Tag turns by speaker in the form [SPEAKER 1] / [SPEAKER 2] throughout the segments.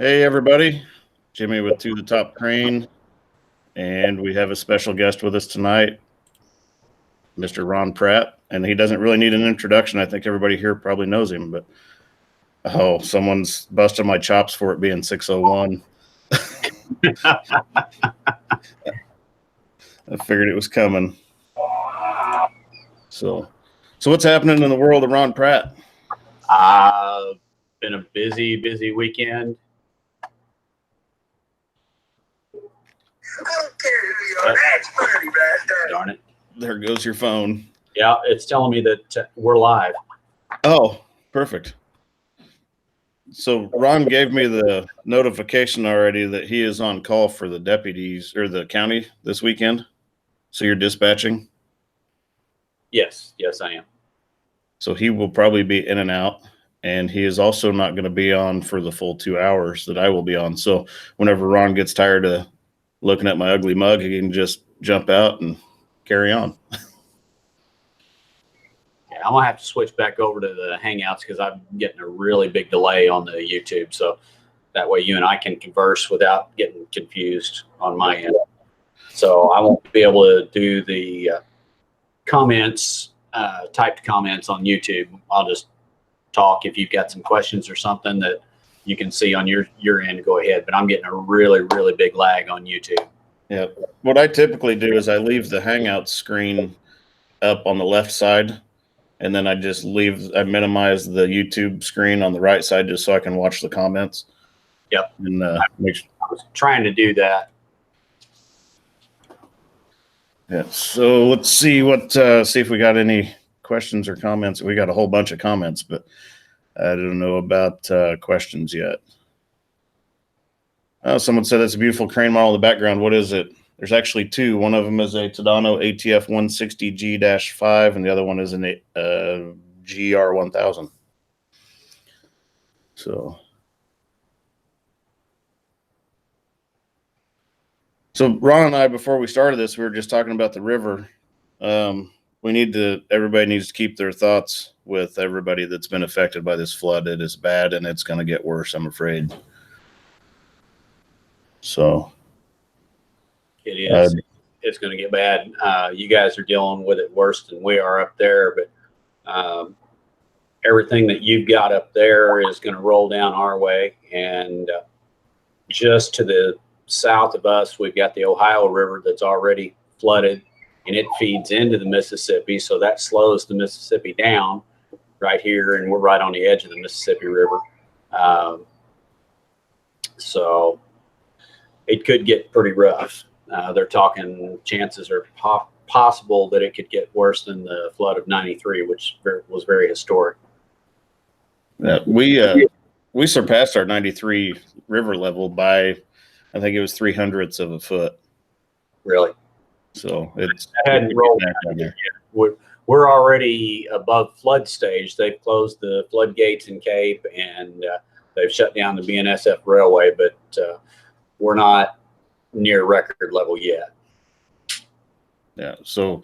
[SPEAKER 1] Hey everybody, Jimmy with To the Top Crane, and we have a special guest with us tonight, Mr. Ron Pratt, and he doesn't really need an introduction. I think everybody here probably knows him, but someone's busted my chops for it being 601. I figured it was coming. So what's happening in the world of Ron Pratt?
[SPEAKER 2] Been a busy weekend.
[SPEAKER 3] I don't care who you are. That's funny right there.
[SPEAKER 2] Darn it.
[SPEAKER 1] There goes your phone.
[SPEAKER 2] Yeah, it's telling me that we're live.
[SPEAKER 1] Oh, perfect. So Ron gave me the notification already that he is on call for the deputies or the county this weekend. So you're dispatching?
[SPEAKER 2] Yes, I am.
[SPEAKER 1] So he will probably be in and out. And he is also not going to be on for the full 2 hours that I will be on. So whenever Ron gets tired of looking at my ugly mug, he can just jump out and carry on.
[SPEAKER 2] Yeah, I'm going to have to switch back over to the Hangouts because I'm getting a really big delay on the YouTube. So that way you and I can converse without getting confused on my end. So I won't be able to do the comments, typed comments on YouTube. I'll just talk. If you've got some questions or something that you can see on your end, go ahead. But I'm getting a really big lag on YouTube.
[SPEAKER 1] Yeah. What I typically do is I leave the Hangout screen up on the left side, and then I minimize the YouTube screen on the right side just so I can watch the comments.
[SPEAKER 2] Yep.
[SPEAKER 1] And
[SPEAKER 2] I was trying to do that.
[SPEAKER 1] Yeah. So let's see see if we got any questions or comments. We got a whole bunch of comments, but I don't know about questions yet. Someone said that's a beautiful crane model in the background. What is it? There's actually two. One of them is a Tadano ATF 160G-5, and the other one is an GR 1000. So Ron and I, before we started this, we were just talking about the river. Everybody needs to keep their thoughts with everybody that's been affected by this flood. It is bad, and it's going to get worse, I'm afraid. So
[SPEAKER 2] it is. It's going to get bad. You guys are dealing with it worse than we are up there, but everything that you've got up there is going to roll down our way. And just to the south of us, we've got the Ohio River that's already flooded, and it feeds into the Mississippi. So that slows the Mississippi down right here. And we're right on the edge of the Mississippi River. So it could get pretty rough. They're talking chances are possible that it could get worse than the flood of '93, which was very historic.
[SPEAKER 1] We surpassed our 93 river level by, I think it was 0.03 of a foot.
[SPEAKER 2] Really?
[SPEAKER 1] So it's
[SPEAKER 2] hadn't rolled down yet. We're already above flood stage. They've closed the floodgates in Cape, and they've shut down the BNSF railway, but we're not near record level yet.
[SPEAKER 1] Yeah. So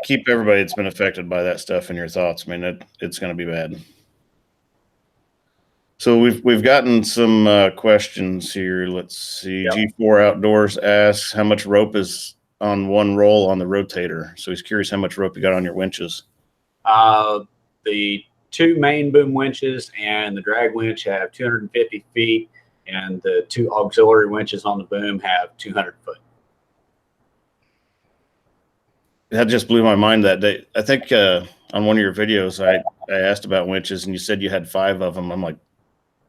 [SPEAKER 1] keep everybody that's been affected by that stuff in your thoughts. I mean, it's going to be bad. So we've gotten some questions here. Let's see. Yep. G4 Outdoors asks how much rope is on one roll on the Rotator. So he's curious how much rope you got on your winches.
[SPEAKER 2] The two main boom winches and the drag winch have 250 feet, and the two auxiliary winches on the boom have 200 foot.
[SPEAKER 1] That just blew my mind that day. I think on one of your videos, I asked about winches, and you said you had 5 of them. I'm like,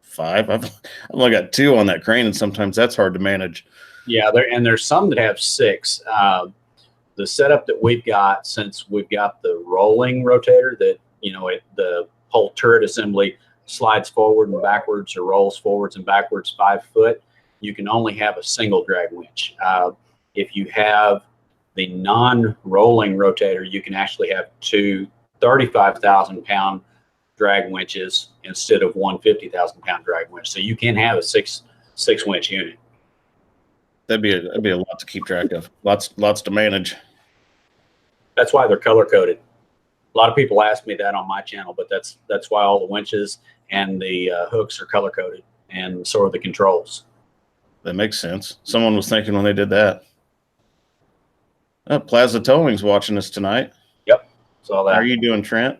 [SPEAKER 1] 5? I've only got 2 on that crane, and sometimes that's hard to manage.
[SPEAKER 2] Yeah, there's some that have 6. The setup that we've got, since we've got the rolling rotator that, the whole turret assembly slides forward and backwards or rolls forwards and backwards 5 foot, you can only have a single drag winch. If you have the non-rolling rotator, you can actually have 2 35,000-pound drag winches instead of one 50,000-pound drag winch. So you can have a six winch unit.
[SPEAKER 1] That'd be a lot to keep track of. Lots to manage.
[SPEAKER 2] That's why they're color coded. A lot of people ask me that on my channel, but that's why all the winches and the hooks are color coded. and so are the controls.
[SPEAKER 1] That makes sense. Someone was thinking when they did that. Plaza Towing's watching us tonight.
[SPEAKER 2] Yep. Saw that.
[SPEAKER 1] How are you doing, Trent?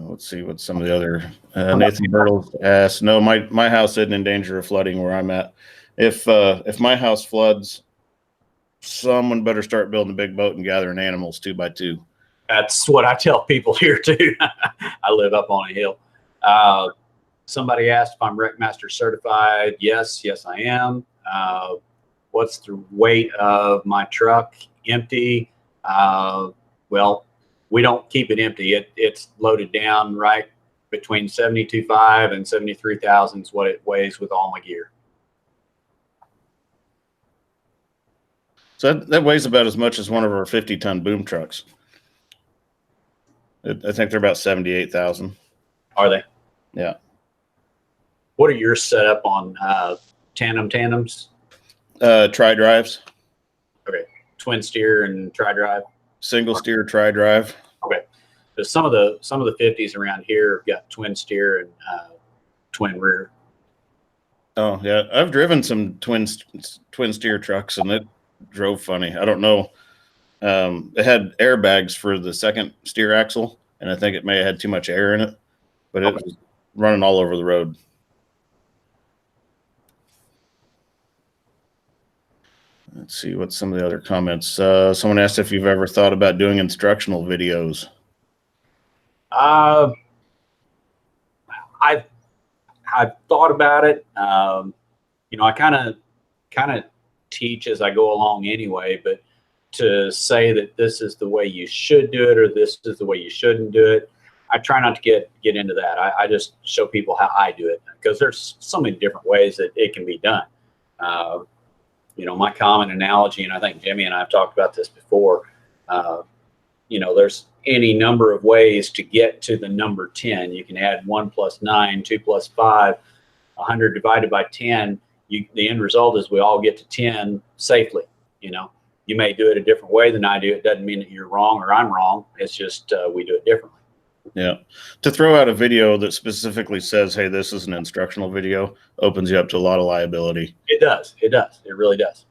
[SPEAKER 1] Let's see what some of the other Nathan Bertles asked. No, my house isn't in danger of flooding where I'm at. If my house floods, someone better start building a big boat and gathering animals 2 by 2.
[SPEAKER 2] That's what I tell people here too. I live up on a hill. Somebody asked if I'm Wreckmaster certified. Yes, I am. What's the weight of my truck? Empty. Well, we don't keep it empty. It's loaded down right between 72.5 and 73,000 is what it weighs with all my gear.
[SPEAKER 1] So that weighs about as much as one of our 50-ton boom trucks. I think they're about 78,000.
[SPEAKER 2] Are they?
[SPEAKER 1] Yeah.
[SPEAKER 2] What are yours set up on? Tandems?
[SPEAKER 1] Tri-drives.
[SPEAKER 2] Okay. Twin steer and tri-drive?
[SPEAKER 1] Single steer tri-drive.
[SPEAKER 2] Okay. So some of the 50s around here have got twin steer and twin rear.
[SPEAKER 1] Oh, yeah. I've driven some twin steer trucks, and it drove funny. I don't know. It had airbags for the second steer axle, and I think it may have had too much air in it, but it was running all over the road. Let's see what some of the other comments. Someone asked if you've ever thought about doing instructional videos.
[SPEAKER 2] I've thought about it. I kind of teach as I go along anyway, but to say that this is the way you should do it or this is the way you shouldn't do it, I try not to get into that. I just show people how I do it because there's so many different ways that it can be done. My common analogy, and I think Jimmy and I have talked about this before, there's any number of ways to get to the number 10. You can add 1 + 9, 2 + 5, 100 divided by 10. The end result is we all get to 10 safely. You may do it a different way than I do. It doesn't mean that you're wrong or I'm wrong. It's just we do it differently.
[SPEAKER 1] Yeah. To throw out a video that specifically says, hey, this is an instructional video, opens you up to a lot of liability.
[SPEAKER 2] It does. It really does.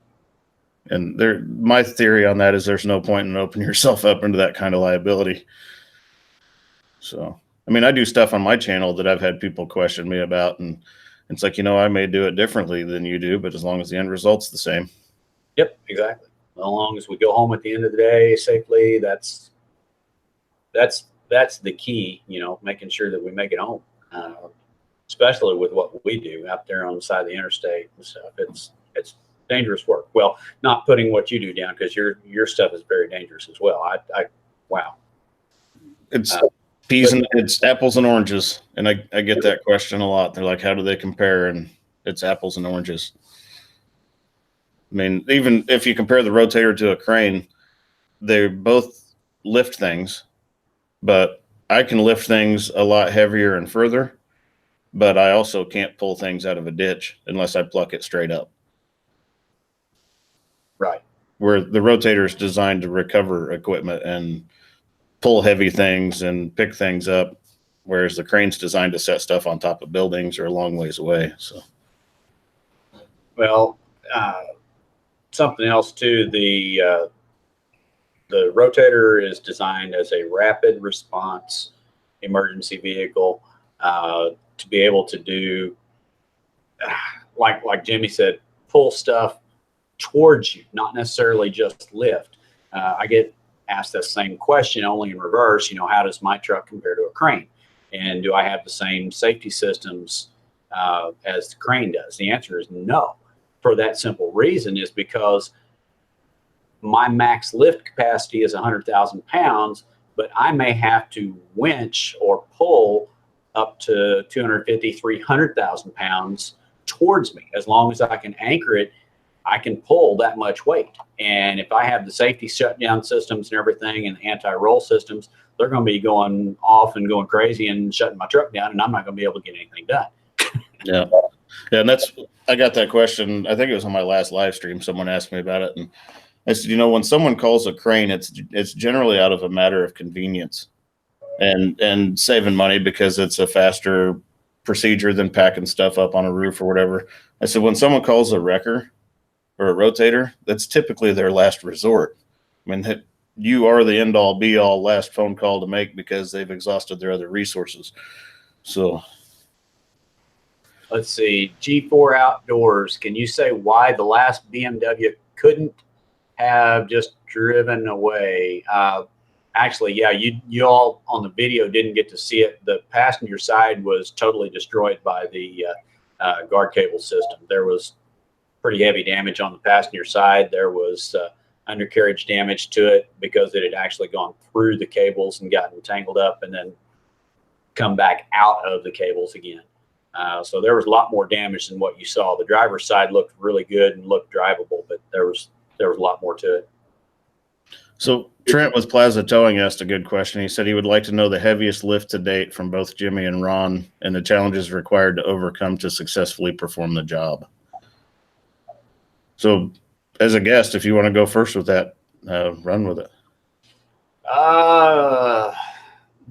[SPEAKER 1] And my theory on that is there's no point in opening yourself up into that kind of liability. So, I do stuff on my channel that I've had people question me about, and it's like, I may do it differently than you do, but as long as the end result's the same.
[SPEAKER 2] Yep, exactly. As long as we go home at the end of the day safely, that's the key, making sure that we make it home, especially with what we do out there on the side of the interstate and stuff. It's dangerous work. Well, not putting what you do down, because your stuff is very dangerous as well. Wow.
[SPEAKER 1] It's it's apples and oranges. And I get that question a lot. They're like, how do they compare? And it's apples and oranges. Even if you compare the Rotator to a crane, they both lift things, but I can lift things a lot heavier and further, but I also can't pull things out of a ditch unless I pluck it straight up.
[SPEAKER 2] Right.
[SPEAKER 1] Where the Rotator is designed to recover equipment and pull heavy things and pick things up, whereas the crane's designed to set stuff on top of buildings or a long ways away. So,
[SPEAKER 2] well, something else too, the Rotator is designed as a rapid response emergency vehicle to be able to do, like Jimmy said, pull stuff towards you, not necessarily just lift. I get asked that same question, only in reverse. How does my truck compare to a crane? And do I have the same safety systems as the crane does? The answer is no. For that simple reason is because my max lift capacity is 100,000 pounds, but I may have to winch or pull up to 250, 300,000 pounds towards me. As long as I can anchor it, I can pull that much weight. And if I have the safety shutdown systems and everything and anti-roll systems, they're going to be going off and going crazy and shutting my truck down, and I'm not going to be able to get anything done.
[SPEAKER 1] Yeah. Yeah. And I got that question. I think it was on my last live stream. Someone asked me about it. And I said, when someone calls a crane, it's generally out of a matter of convenience and saving money because it's a faster procedure than packing stuff up on a roof or whatever. I said, when someone calls a wrecker or a rotator, that's typically their last resort. I mean, you are the end all be all last phone call to make because they've exhausted their other resources. So
[SPEAKER 2] let's see, G4 Outdoors. Can you say why the last BMW couldn't have just driven away? Actually, yeah, you all on the video didn't get to see it. The passenger side was totally destroyed by the guard cable system. There was pretty heavy damage on the passenger side. There was undercarriage damage to it because it had actually gone through the cables and gotten tangled up and then come back out of the cables again. So there was a lot more damage than what you saw. The driver's side looked really good and looked drivable, but there was a lot more to it.
[SPEAKER 1] So Trent with Plaza Towing asked a good question. He said he would like to know the heaviest lift to date from both Jimmy and Ron and the challenges required to overcome to successfully perform the job. So as a guest, if you want to go first with that, run with it.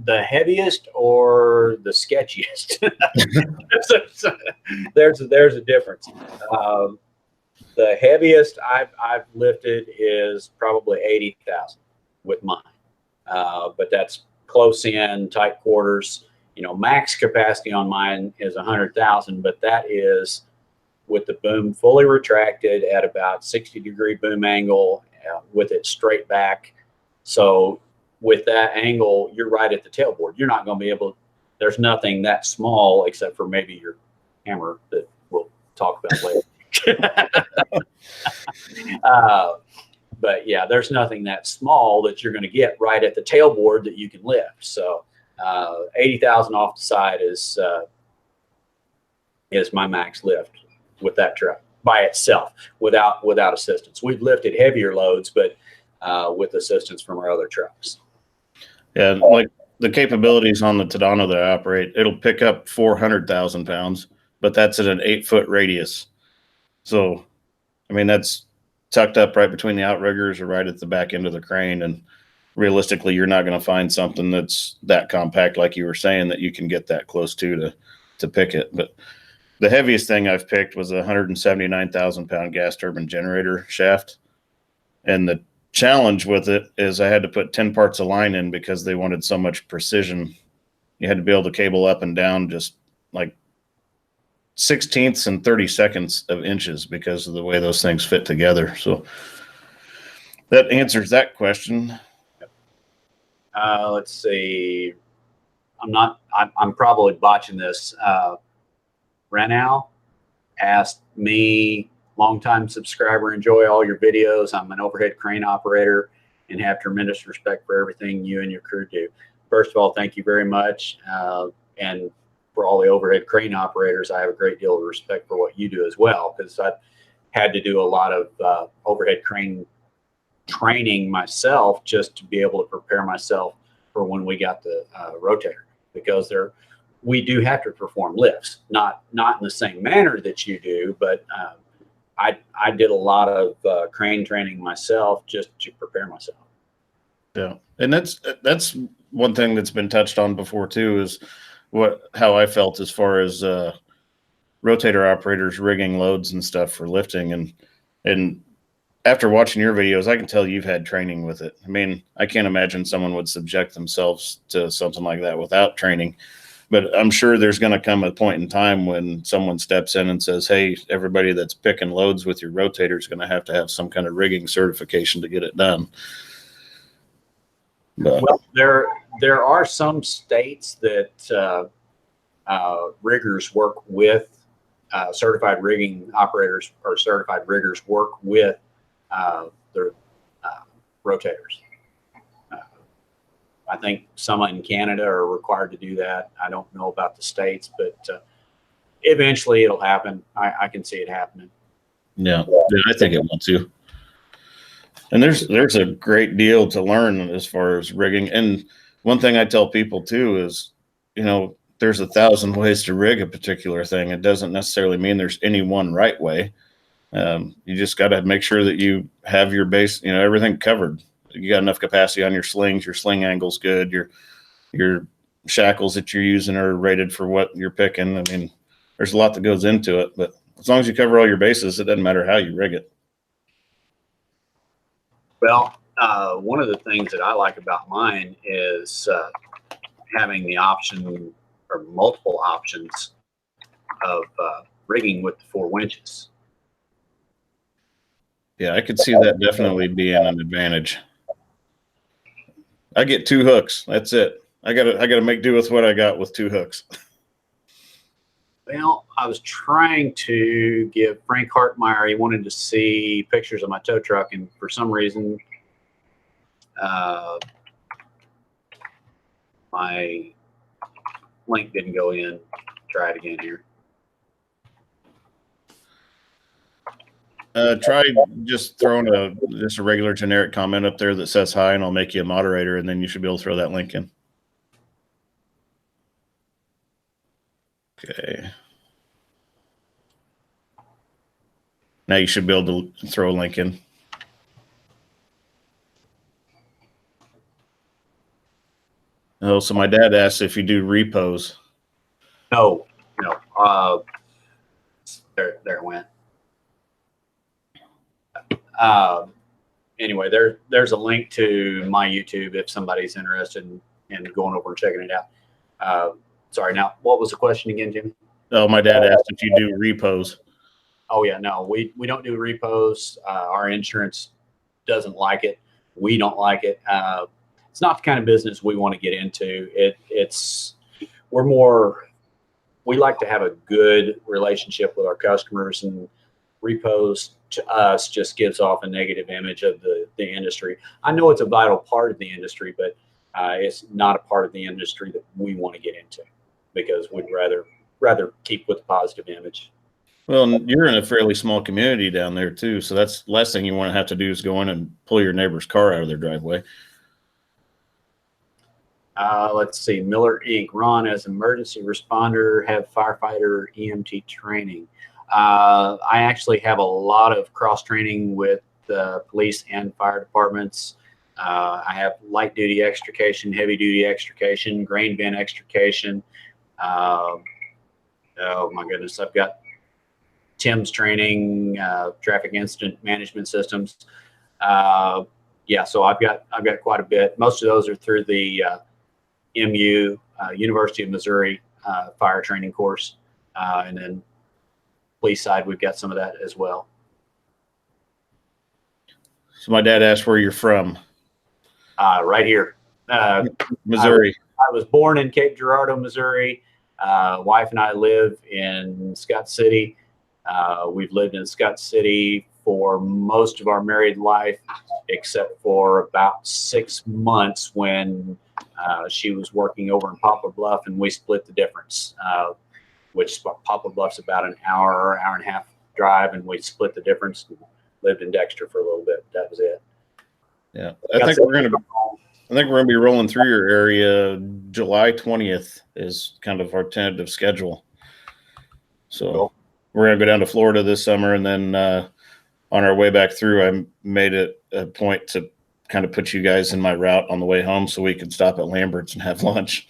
[SPEAKER 2] The heaviest or the sketchiest? there's a difference. The heaviest I've lifted is probably 80,000 with mine, but that's close in, tight quarters. You know, max capacity on mine is 100,000, but that is with the boom fully retracted at about 60-degree boom angle with it straight back. So with that angle, you're right at the tailboard. You're not going to be able. There's nothing that small except for maybe your hammer that we'll talk about later. But yeah, there's nothing that small that you're going to get right at the tailboard that you can lift. So 80,000 off the side is my max lift with that truck by itself without assistance. We've lifted heavier loads, but with assistance from our other trucks.
[SPEAKER 1] Yeah, like the capabilities on the Tadano that I operate, it'll pick up 400,000 pounds, but that's at an 8-foot radius. So, I mean, that's tucked up right between the outriggers or right at the back end of the crane. And realistically, you're not going to find something that's that compact, like you were saying, that you can get that close to pick it. But the heaviest thing I've picked was a 179,000 pound gas turbine generator shaft. And the challenge with it is I had to put 10 parts of line in because they wanted so much precision. You had to be able to cable up and down just like 16ths and 32nds of inches because of the way those things fit together. So that answers that question.
[SPEAKER 2] Let's see. I'm probably botching this. Renal asked me, longtime subscriber, enjoy all your videos. I'm an overhead crane operator and have tremendous respect for everything you and your crew do. First of all, thank you very much. And for all the overhead crane operators, I have a great deal of respect for what you do as well, because I've had to do a lot of overhead crane training myself just to be able to prepare myself for when we got the Rotator, because we do have to perform lifts, not in the same manner that you do, but I did a lot of crane training myself just to prepare myself.
[SPEAKER 1] Yeah, and that's one thing that's been touched on before too, is how I felt as far as rotator operators rigging loads and stuff for lifting. And after watching your videos, I can tell you've had training with it. I mean, I can't imagine someone would subject themselves to something like that without training. But I'm sure there's going to come a point in time when someone steps in and says, hey, everybody that's picking loads with your rotator is going to have some kind of rigging certification to get it done. But,
[SPEAKER 2] well, there are some states that riggers work with, certified rigging operators or certified riggers work with their rotators. I think some in Canada are required to do that. I don't know about the states, but eventually it'll happen. I can see it happening.
[SPEAKER 1] Yeah, I think it will too. And there's a great deal to learn as far as rigging. And one thing I tell people too is, there's 1,000 ways to rig a particular thing. It doesn't necessarily mean there's any one right way. You just got to make sure that you have your base, everything covered. You got enough capacity on your slings, your sling angle's good, your shackles that you're using are rated for what you're picking. I mean, there's a lot that goes into it, but as long as you cover all your bases, it doesn't matter how you rig it.
[SPEAKER 2] Well, one of the things that I like about mine is having the option or multiple options of rigging with the 4 winches.
[SPEAKER 1] Yeah, I could see that definitely being an advantage. I get 2 hooks. That's it. I gotta make do with what I got with 2 hooks.
[SPEAKER 2] Well, I was trying to give Frank Hartmeyer, he wanted to see pictures of my tow truck, and for some reason, my link didn't go in. Try it again here.
[SPEAKER 1] Try just throwing just a regular generic comment up there that says hi, and I'll make you a moderator, and then you should be able to throw that link in. Okay. Now you should be able to throw a link in. Oh, so my dad asked if you do repos.
[SPEAKER 2] No. There it went. Anyway, there's a link to my YouTube if somebody's interested in going over and checking it out. Sorry, now what was the question again, Jimmy?
[SPEAKER 1] Oh, my dad asked if you do repos.
[SPEAKER 2] Oh yeah, no, we don't do repos. Our insurance doesn't like it. We don't like it. It's not the kind of business we want to get into. We like to have a good relationship with our customers, and repos to us just gives off a negative image of the industry. I know it's a vital part of the industry, but it's not a part of the industry that we want to get into, because we'd rather keep with the positive image.
[SPEAKER 1] Well, you're in a fairly small community down there too, so that's the last thing you want to have to do is go in and pull your neighbor's car out of their driveway.
[SPEAKER 2] Let's see, Miller Inc. Ron, as emergency responder, have firefighter EMT training. I actually have a lot of cross training with police and fire departments. I have light duty extrication, heavy duty extrication, grain bin extrication. Oh my goodness, I've got Tim's training, traffic incident management systems. Yeah, so I've got quite a bit. Most of those are through the MU, University of Missouri fire training course, and then police side, we've got some of that as well.
[SPEAKER 1] So my dad asked where you're from.
[SPEAKER 2] Right here,
[SPEAKER 1] Missouri.
[SPEAKER 2] I was born in Cape Girardeau, Missouri. Wife and I live in Scott City. We've lived in Scott City for most of our married life, except for about 6 months when she was working over in Poplar Bluff, and we split the difference, which Poplar Bluff's about an hour and a half drive, and we split the difference and lived in Dexter for a little bit. That was it.
[SPEAKER 1] Yeah, I think we're gonna be rolling through your area. July 20th is kind of our tentative schedule. So cool. We're gonna go down to Florida this summer, and then on our way back through, I made it a point to kind of put you guys in my route on the way home so we could stop at Lambert's and have lunch.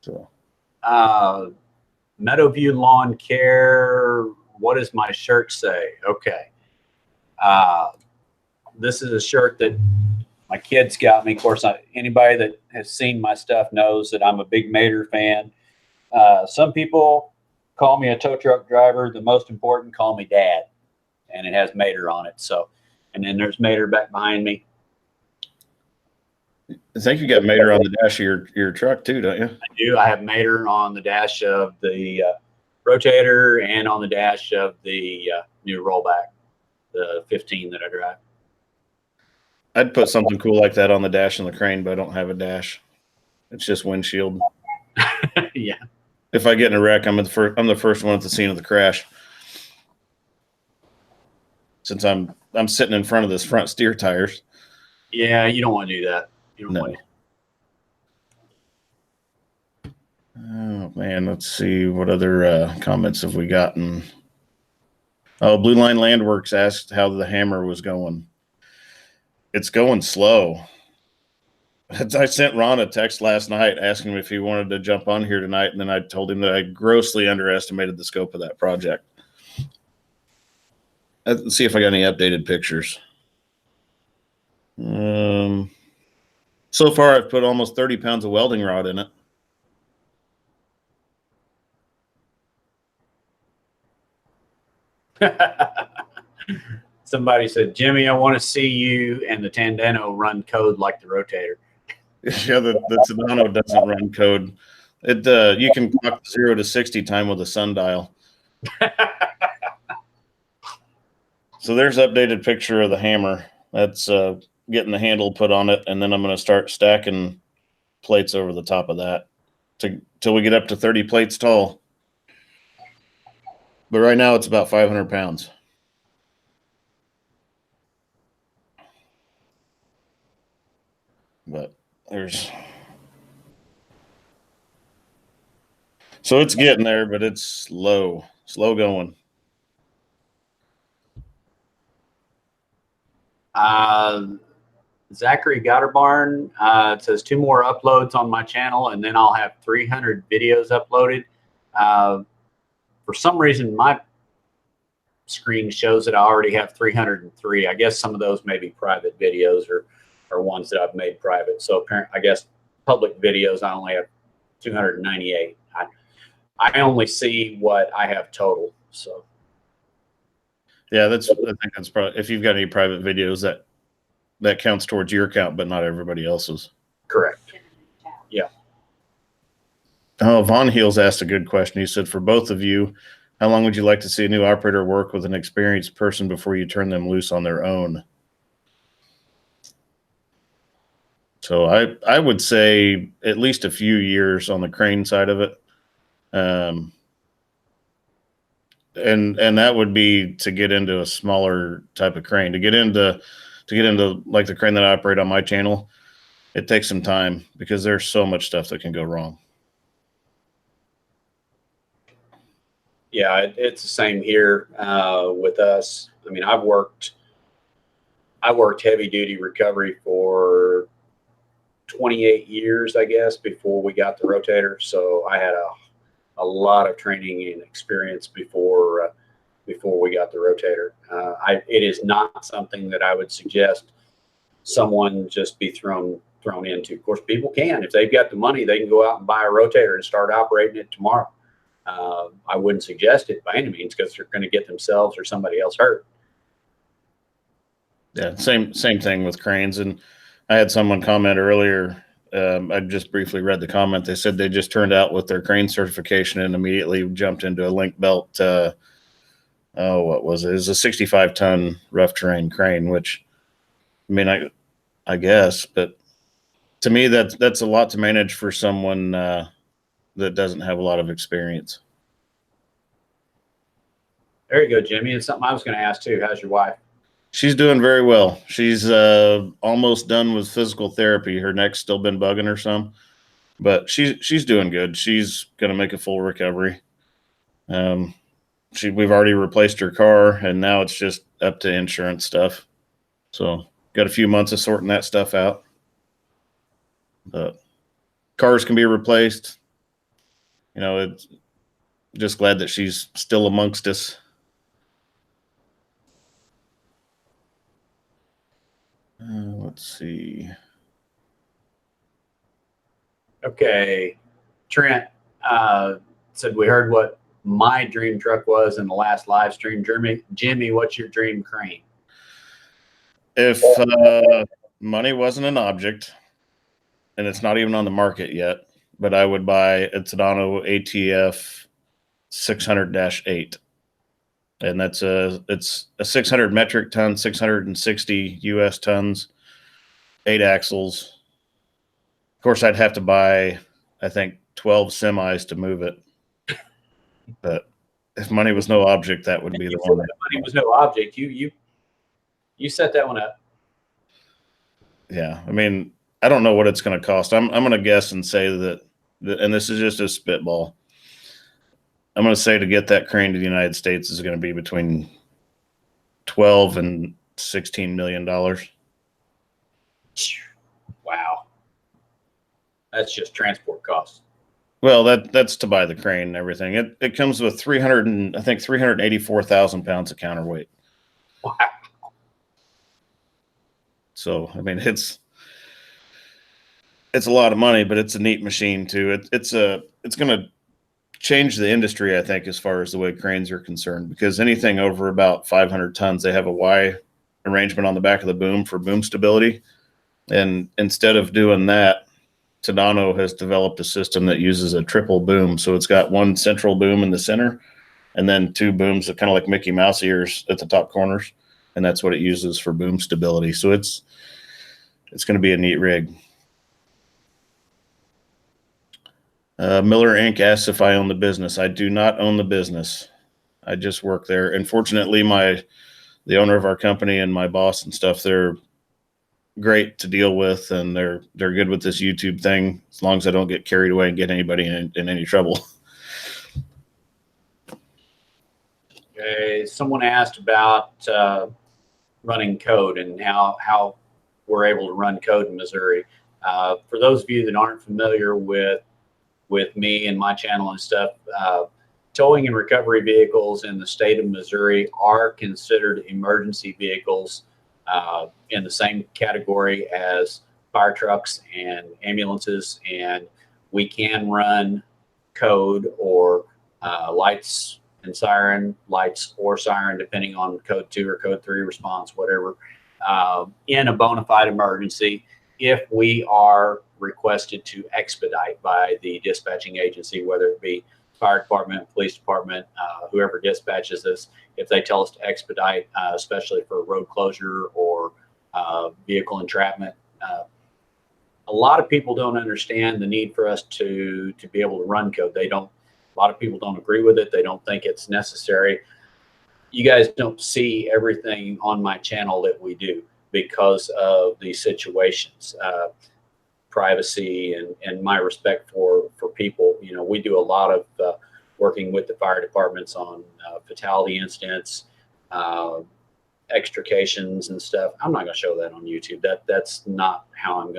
[SPEAKER 1] So,
[SPEAKER 2] Meadowview Lawn Care. What does my shirt say? Okay. This is a shirt that my kids got me. Of course, anybody that has seen my stuff knows that I'm a big Mater fan. Some people call me a tow truck driver. The most important call me Dad, and it has Mater on it. So, and then there's Mater back behind me.
[SPEAKER 1] I think you got Mater on the dash of your truck too, don't you?
[SPEAKER 2] I do. I have Mater on the dash of the Rotator and on the dash of the new rollback, the 15 that I drive.
[SPEAKER 1] I'd put something cool like that on the dash in the Crane, but I don't have a dash. It's just windshield.
[SPEAKER 2] Yeah.
[SPEAKER 1] If I get in a wreck, I'm the first one at the scene of the crash. Since I'm sitting in front of this front steer tires.
[SPEAKER 2] Yeah, you don't want to do that. You don't want to.
[SPEAKER 1] Oh man, let's see what other comments have we gotten. Oh, Blue Line Landworks asked how the hammer was going. It's going slow. I sent Ron a text last night asking him if he wanted to jump on here tonight, and then I told him that I grossly underestimated the scope of that project. Let's see if I got any updated pictures. So far, I've put almost 30 pounds of welding rod in it.
[SPEAKER 2] Somebody said, Jimmy, I want to see you and the Tandano run code like the Rotator.
[SPEAKER 1] Yeah, the Sedano doesn't run code. It you can clock 0 to 60 time with a sundial. So there's updated picture of the hammer. That's getting the handle put on it, and then I'm going to start stacking plates over the top of that till we get up to 30 plates tall. But right now it's about 500 pounds. But so it's getting there, but it's slow going.
[SPEAKER 2] Zachary Gotterbarn says 2 more uploads on my channel, and then I'll have 300 videos uploaded. For some reason, my screen shows that I already have 303. I guess some of those may be private videos or ones that I've made private. So apparently, I guess public videos, I only have 298. I only see what I have total. So
[SPEAKER 1] yeah, I think that's probably, if you've got any private videos, that counts towards your count, but not everybody else's.
[SPEAKER 2] Correct. Yeah.
[SPEAKER 1] Oh, Von Heels asked a good question. He said, for both of you, how long would you like to see a new operator work with an experienced person before you turn them loose on their own? So I would say at least a few years on the crane side of it. And that would be to get into a smaller type of crane. To get into like the crane that I operate on my channel, it takes some time because there's so much stuff that can go wrong.
[SPEAKER 2] Yeah, it's the same here with us. I mean, I worked heavy duty recovery for 28 years, I guess, before we got the Rotator. So I had a lot of training and experience before we got the Rotator. It is not something that I would suggest someone just be thrown into. Of course, people can. If they've got the money, they can go out and buy a Rotator and start operating it tomorrow. I wouldn't suggest it by any means because they're going to get themselves or somebody else hurt.
[SPEAKER 1] Yeah, same thing with cranes. And I had someone comment earlier. I just briefly read the comment. They said they just turned out with their crane certification and immediately jumped into a link belt. What was it? It was a 65-ton rough terrain crane, which, I mean, I guess, but to me, that's a lot to manage for someone that doesn't have a lot of experience.
[SPEAKER 2] There you go, Jimmy. It's something I was going to ask too. How's your wife?
[SPEAKER 1] She's doing very well. She's almost done with physical therapy. Her neck's still been bugging her some, but she's doing good. She's going to make a full recovery. We've already replaced her car, and now it's just up to insurance stuff. So got a few months of sorting that stuff out. But cars can be replaced. You know, it's just glad that she's still amongst us. Let's see.
[SPEAKER 2] Okay. Trent said we heard what my dream truck was in the last live stream. Jimmy, what's your dream crane?
[SPEAKER 1] If money wasn't an object, and it's not even on the market yet, but I would buy a Sedano ATF 600-8. And it's a 600 metric ton, 660 US tons, 8 axles. Of course, I'd have to buy, I think, 12 semis to move it. But if money was no object, that would be the one.
[SPEAKER 2] Money was no object. You set that one up.
[SPEAKER 1] Yeah, I mean, I don't know what it's going to cost. I'm going to guess and say that, and this is just a spitball. I'm going to say to get that crane to the United States is going to be between $12 and $16 million.
[SPEAKER 2] Wow. That's just transport costs.
[SPEAKER 1] Well, that's to buy the crane and everything. It comes with 384,000 pounds of counterweight.
[SPEAKER 2] Wow.
[SPEAKER 1] So I mean, it's a lot of money, but it's a neat machine too. It's going to change the industry, I think, as far as the way cranes are concerned, because anything over about 500 tons, they have a Y arrangement on the back of the boom for boom stability. And instead of doing that, Tadano has developed a system that uses a triple boom. So it's got one central boom in the center and then two booms that kind of like Mickey Mouse ears at the top corners. And that's what it uses for boom stability. So it's going to be a neat rig. Miller Inc. asks if I own the business. I do not own the business. I just work there. And fortunately, the owner of our company and my boss and stuff, they're great to deal with, and they're good with this YouTube thing, as long as I don't get carried away and get anybody in any trouble.
[SPEAKER 2] Okay, someone asked about running code and how we're able to run code in Missouri. For those of you that aren't familiar with me and my channel and stuff, towing and recovery vehicles in the state of Missouri are considered emergency vehicles, in the same category as fire trucks and ambulances, and we can run code or lights and siren, lights or siren, depending on code 2 or code 3 response, whatever, in a bona fide emergency if we are requested to expedite by the dispatching agency, whether it be fire department, police department, whoever dispatches us. If they tell us to expedite, especially for road closure or vehicle entrapment, a lot of people don't understand the need for us to be able to run code. A lot of people don't agree with it. They don't think it's necessary. You guys don't see everything on my channel that we do because of the situations, privacy and my respect for people. You know, we do a lot of working with the fire departments on fatality incidents, extrications and stuff. I'm not going to show that on YouTube. That's not how I'm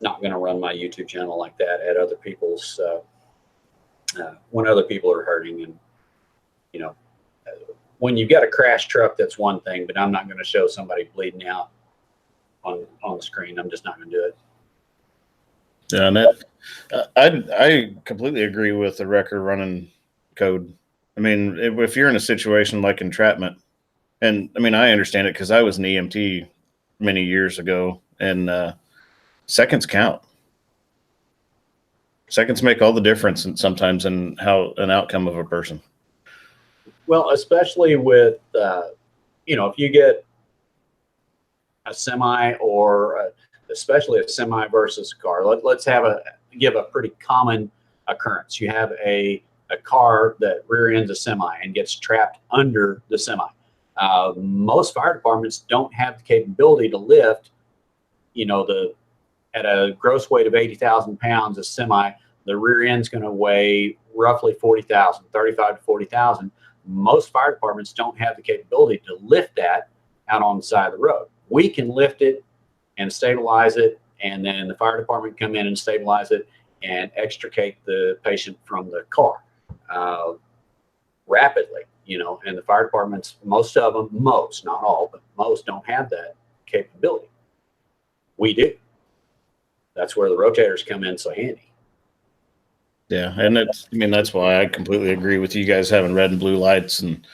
[SPEAKER 2] not going to run my YouTube channel like that at other people's when other people are hurting. And you know, when you've got a crash truck, that's one thing, but I'm not going to show somebody bleeding out on the screen. I'm just not going to do it.
[SPEAKER 1] Yeah, and that I completely agree with the wrecker running code. I mean, if you're in a situation like entrapment, and I mean, I understand it because I was an EMT many years ago, and seconds count. Seconds make all the difference, and sometimes in how an outcome of a person.
[SPEAKER 2] Well, especially with if you get a semi or especially a semi versus a car. Let's give a pretty common occurrence. You have a car that rear ends a semi and gets trapped under the semi. Most fire departments don't have the capability to lift, at a gross weight of 80,000 pounds, a semi, the rear end's going to weigh roughly 40,000, 35 to 40,000. Most fire departments don't have the capability to lift that out on the side of the road. We can lift it and stabilize it, and then the fire department come in and stabilize it and extricate the patient from the car rapidly, and the fire departments, most, not all, but most don't have that capability. We do. That's where the rotators come in so handy.
[SPEAKER 1] Yeah, and that's why I completely agree with you guys having red and blue lights and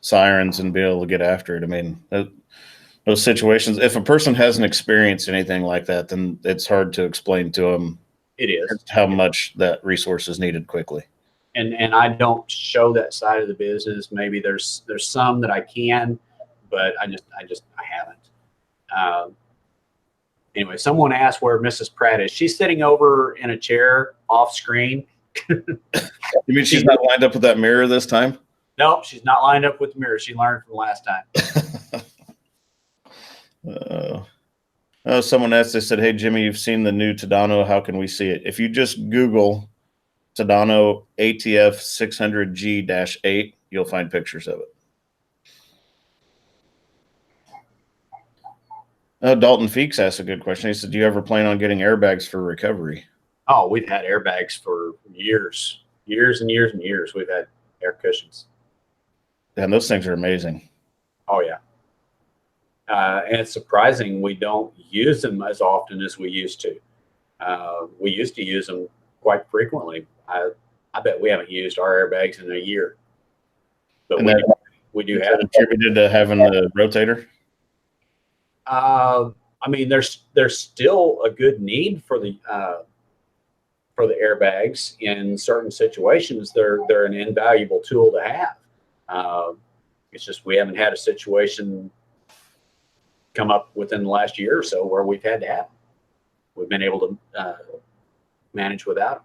[SPEAKER 1] sirens and be able to get after it. I mean, those situations, if a person hasn't experienced anything like that, then it's hard to explain to them.
[SPEAKER 2] It is
[SPEAKER 1] how much that resource is needed quickly.
[SPEAKER 2] And I don't show that side of the business. Maybe there's some that I can, but I haven't. Anyway, someone asked where Mrs. Pratt is. She's sitting over in a chair off screen.
[SPEAKER 1] You mean she's not lined up with that mirror this time?
[SPEAKER 2] Nope, she's not lined up with the mirror. She learned from last time.
[SPEAKER 1] Someone asked, they said, "Hey, Jimmy, you've seen the new Tadano. How can we see it?" If you just Google Tadano ATF 600G-8, you'll find pictures of it. Dalton Feeks asked a good question. He said, "Do you ever plan on getting airbags for recovery?"
[SPEAKER 2] Oh, we've had airbags for years, years and years and years. We've had air cushions.
[SPEAKER 1] And those things are amazing.
[SPEAKER 2] Oh yeah. And it's surprising we don't use them as often as we used to. We used to use them quite frequently. I bet we haven't used our airbags in a year. But
[SPEAKER 1] And
[SPEAKER 2] we do
[SPEAKER 1] that
[SPEAKER 2] have
[SPEAKER 1] contributed to having the rotator.
[SPEAKER 2] I mean, there's still a good need for the airbags in certain situations. They're an invaluable tool to have. It's just we haven't had a situation come up within the last year or so where we've had to have them. We've been able to manage without them.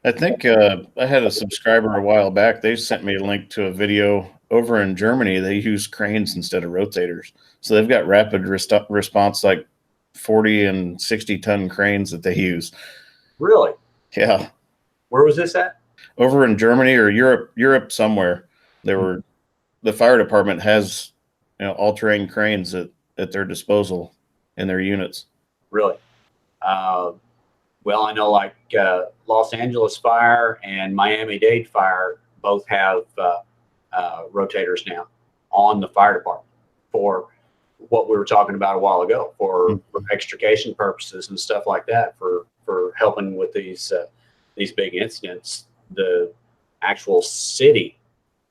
[SPEAKER 1] I think I had a subscriber a while back. They sent me a link to a video over in Germany. They use cranes instead of rotators. So they've got rapid response, like 40 and 60 ton cranes that they use.
[SPEAKER 2] Really?
[SPEAKER 1] Yeah.
[SPEAKER 2] Where was this at?
[SPEAKER 1] Over in Germany or Europe somewhere. The fire department has, all-terrain cranes at their disposal in their units.
[SPEAKER 2] Really? Well, I know like Los Angeles Fire and Miami-Dade Fire both have rotators now on the fire department for what we were talking about a while ago, for extrication purposes and stuff like that, for helping with these big incidents. The actual city,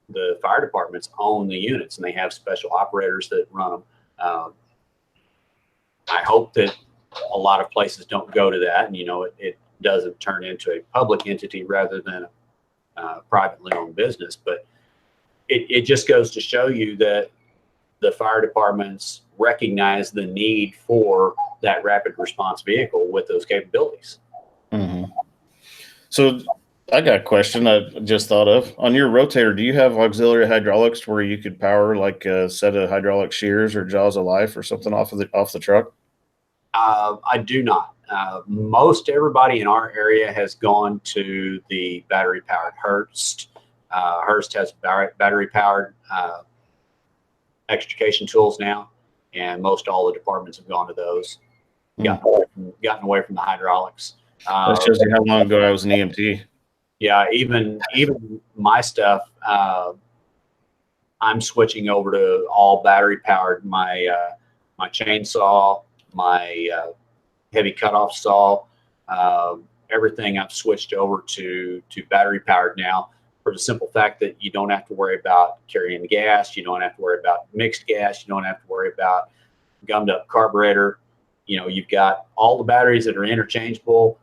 [SPEAKER 2] the fire departments own the units, and they have special operators that run them. I hope that a lot of places don't go to that, and it doesn't turn into a public entity rather than a privately owned business. But it just goes to show you that the fire departments recognize the need for that rapid response vehicle with those capabilities.
[SPEAKER 1] Mm-hmm. So I got a question I just thought of. On your rotator, do you have auxiliary hydraulics where you could power like a set of hydraulic shears or jaws of life or something off the truck?
[SPEAKER 2] I do not. Most everybody in our area has gone to the battery-powered Hurst. Hurst has battery-powered extrication tools now, and most all the departments have gone to those. Gotten away from the hydraulics.
[SPEAKER 1] That shows you how long ago I was an EMT.
[SPEAKER 2] Yeah, even my stuff, I'm switching over to all battery-powered. My chainsaw, my heavy cutoff saw, everything I've switched over to battery powered now, for the simple fact that you don't have to worry about carrying gas, you don't have to worry about mixed gas, you don't have to worry about gummed up carburetor. You've got all the batteries that are interchangeable.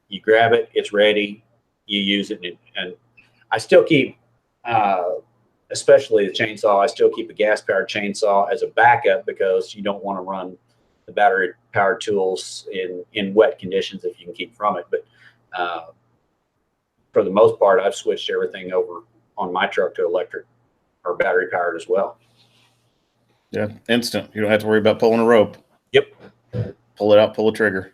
[SPEAKER 2] You grab it, it's ready, you use it, and I still keep, especially the chainsaw, I still keep a gas powered chainsaw as a backup, because you don't want to run the battery powered tools in wet conditions if you can keep from it. But for the most part, I've switched everything over on my truck to electric or battery powered as well.
[SPEAKER 1] Yeah, instant. You don't have to worry about pulling a rope.
[SPEAKER 2] Yep.
[SPEAKER 1] Pull it out, pull a trigger.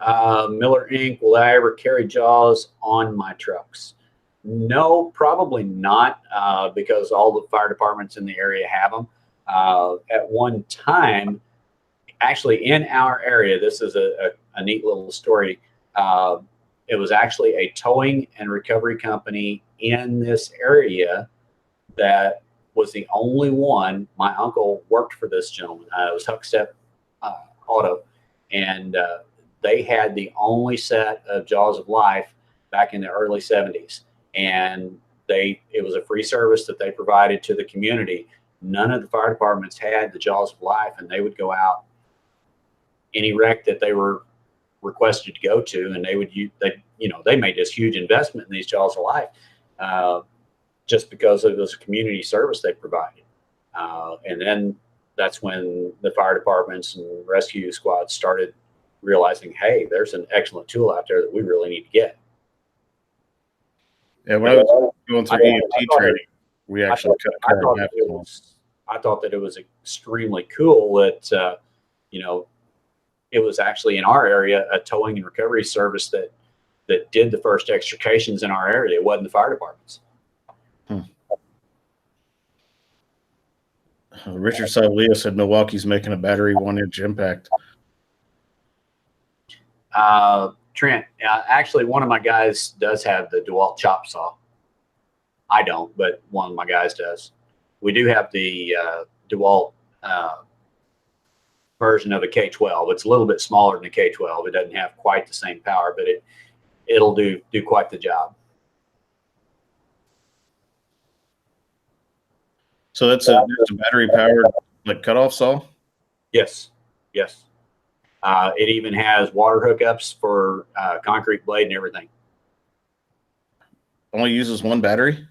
[SPEAKER 2] Miller Inc. Will I ever carry jaws on my trucks? No, probably not, because all the fire departments in the area have them. At one time, actually in our area, this is a neat little story. It was actually a towing and recovery company in this area that was the only one. My uncle worked for this gentleman. It was Huckstep Auto, and they had the only set of Jaws of Life back in the early 70s. And it was a free service that they provided to the community. None of the fire departments had the Jaws of Life, and they would go out any wreck that they were requested to go to, and they made this huge investment in these Jaws of Life just because it was a community service they provided. And then that's when the fire departments and rescue squads started realizing, hey, there's an excellent tool out there that we really need to get.
[SPEAKER 1] Yeah, when I was going through EMT training, we actually
[SPEAKER 2] I thought that it was extremely cool that it was actually in our area a towing and recovery service that did the first extrications in our area. It wasn't the fire departments.
[SPEAKER 1] Richard Salvia said Milwaukee's making a battery 1-inch impact.
[SPEAKER 2] Trent, actually, one of my guys does have the Dewalt chop saw. I don't, but one of my guys does. We do have the Dewalt version of a K12. It's a little bit smaller than a K12. It doesn't have quite the same power, but it'll do quite the job.
[SPEAKER 1] So that's a battery powered like cutoff saw?
[SPEAKER 2] Yes, yes. It even has water hookups for concrete blade and everything.
[SPEAKER 1] Only uses one battery?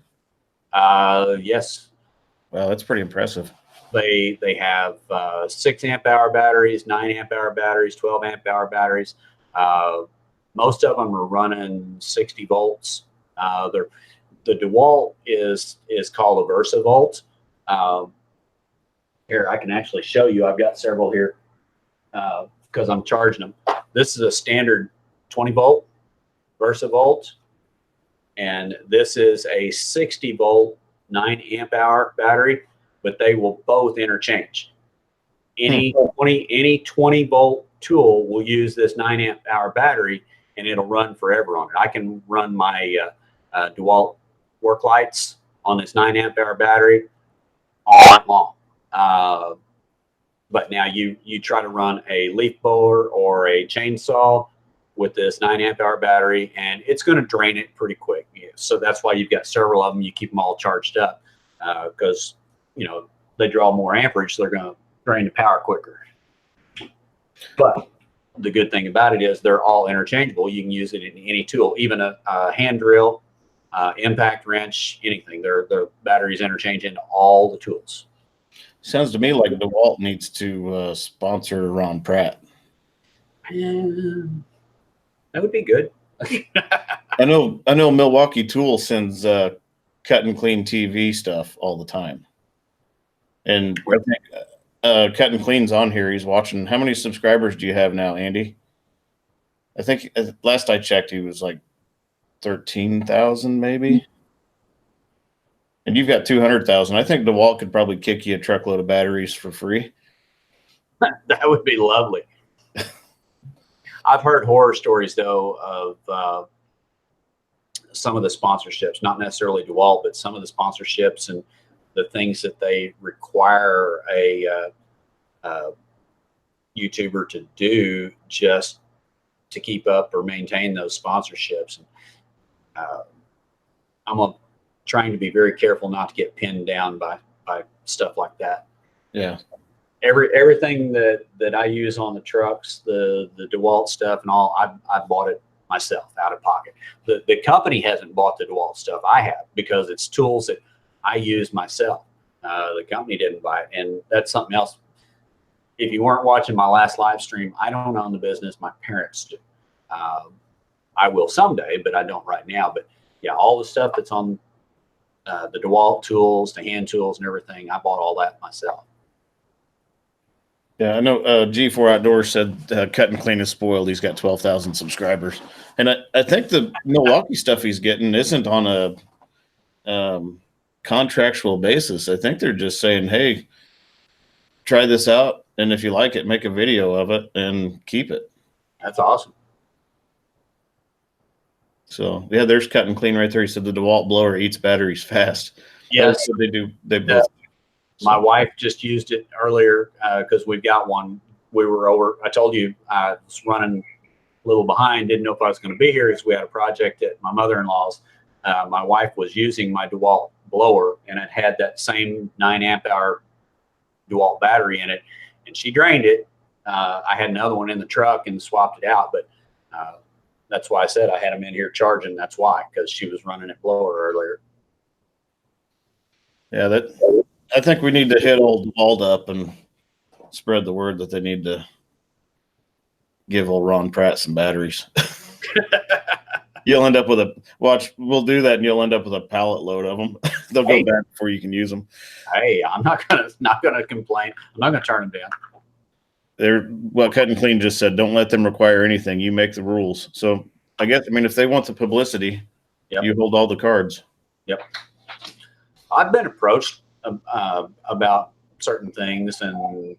[SPEAKER 2] Yes.
[SPEAKER 1] Wow, that's pretty impressive.
[SPEAKER 2] They have 6 amp hour batteries, 9 amp hour batteries, 12 amp hour batteries. Most of them are running 60 volts. The Dewalt is called a VersaVolt. Here, I can actually show you. I've got several here because I'm charging them. This is a standard 20 volt VersaVolt, and this is a 60 volt 9 amp hour battery, but they will both interchange. Any 20 volt tool will use this 9 amp hour battery, and it'll run forever on it. I can run my Dewalt work lights on this 9 amp hour battery all night long. But now you try to run a leaf blower or a chainsaw with this 9 amp hour battery, and it's going to drain it pretty quick. So that's why you've got several of them. You keep them all charged up because they draw more amperage, so they're going to drain the power quicker. But the good thing about it is they're all interchangeable. You can use it in any tool, even a hand drill, impact wrench, anything. Their batteries interchange into all the tools.
[SPEAKER 1] Sounds to me like Dewalt needs to sponsor Ron Pratt.
[SPEAKER 2] That would be good.
[SPEAKER 1] I know Milwaukee Tool sends cut and clean TV stuff all the time. And I think Cut and Clean's on here. He's watching. How many subscribers do you have now, Andy? I think last I checked, he was like 13,000 maybe. And you've got 200,000. I think DeWalt could probably kick you a truckload of batteries for free.
[SPEAKER 2] That would be lovely. I've heard horror stories, though, of some of the sponsorships, not necessarily DeWalt, but some of the sponsorships and the things that they require a YouTuber to do just to keep up or maintain those sponsorships. I'm trying to be very careful not to get pinned down by stuff like that.
[SPEAKER 1] Yeah.
[SPEAKER 2] Everything that I use on the trucks, the DeWalt stuff and all, I bought it myself out of pocket. The company hasn't bought the DeWalt stuff. I have, because it's tools that I use myself. The company didn't buy it, and that's something else. If you weren't watching my last live stream, I don't own the business. My parents do. I will someday, but I don't right now. But yeah, all the stuff that's on the DeWalt tools, the hand tools and everything, I bought all that myself.
[SPEAKER 1] Yeah, I know G4 Outdoors said Cut and Clean is spoiled. He's got 12,000 subscribers. And I think the Milwaukee stuff he's getting isn't on a contractual basis. I think they're just saying, hey, try this out, and if you like it, make a video of it and keep it.
[SPEAKER 2] That's awesome.
[SPEAKER 1] So yeah, there's Cut and Clean right there. He said the DeWalt blower eats batteries fast.
[SPEAKER 2] Yes,
[SPEAKER 1] they do. They both.
[SPEAKER 2] My wife just used it earlier because we've got one. We were over. I told you I was running a little behind. Didn't know if I was going to be here because we had a project at my mother-in-law's. My wife was using my DeWalt blower, and it had that same 9 amp hour DeWalt battery in it, and she drained it. I had another one in the truck and swapped it out, but that's why I said I had them in here charging. That's why, because she was running it blower earlier.
[SPEAKER 1] Yeah, I think we need to hit old DeWalt up and spread the word that they need to give old Ron Pratt some batteries. You'll end up with we'll do that, and you'll end up with a pallet load of them. They'll go bad before you can use them.
[SPEAKER 2] Hey, I'm not gonna complain. I'm not gonna turn them down.
[SPEAKER 1] Cut and Clean just said, don't let them require anything. You make the rules. So I mean, if they want the publicity, you hold all the cards.
[SPEAKER 2] Yep. I've been approached about certain things, and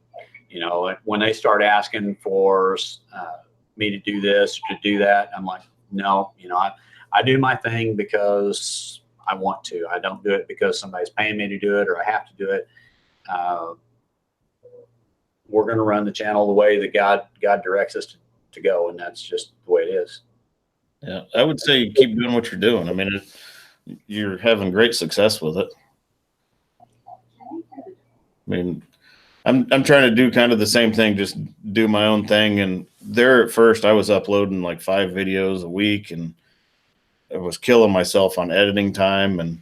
[SPEAKER 2] you know, when they start asking for me to do this or to do that, I'm like, no, you know, I do my thing because I want to. I don't do it because somebody's paying me to do it or I have to do it. We're going to run the channel the way that God directs us to go, and that's just the way it is.
[SPEAKER 1] Yeah, I would say you keep doing what you're doing. I mean, you're having great success with it. I mean, I'm trying to do kind of the same thing, just do my own thing. And there at first, I was uploading like 5 videos a week, and I was killing myself on editing time. And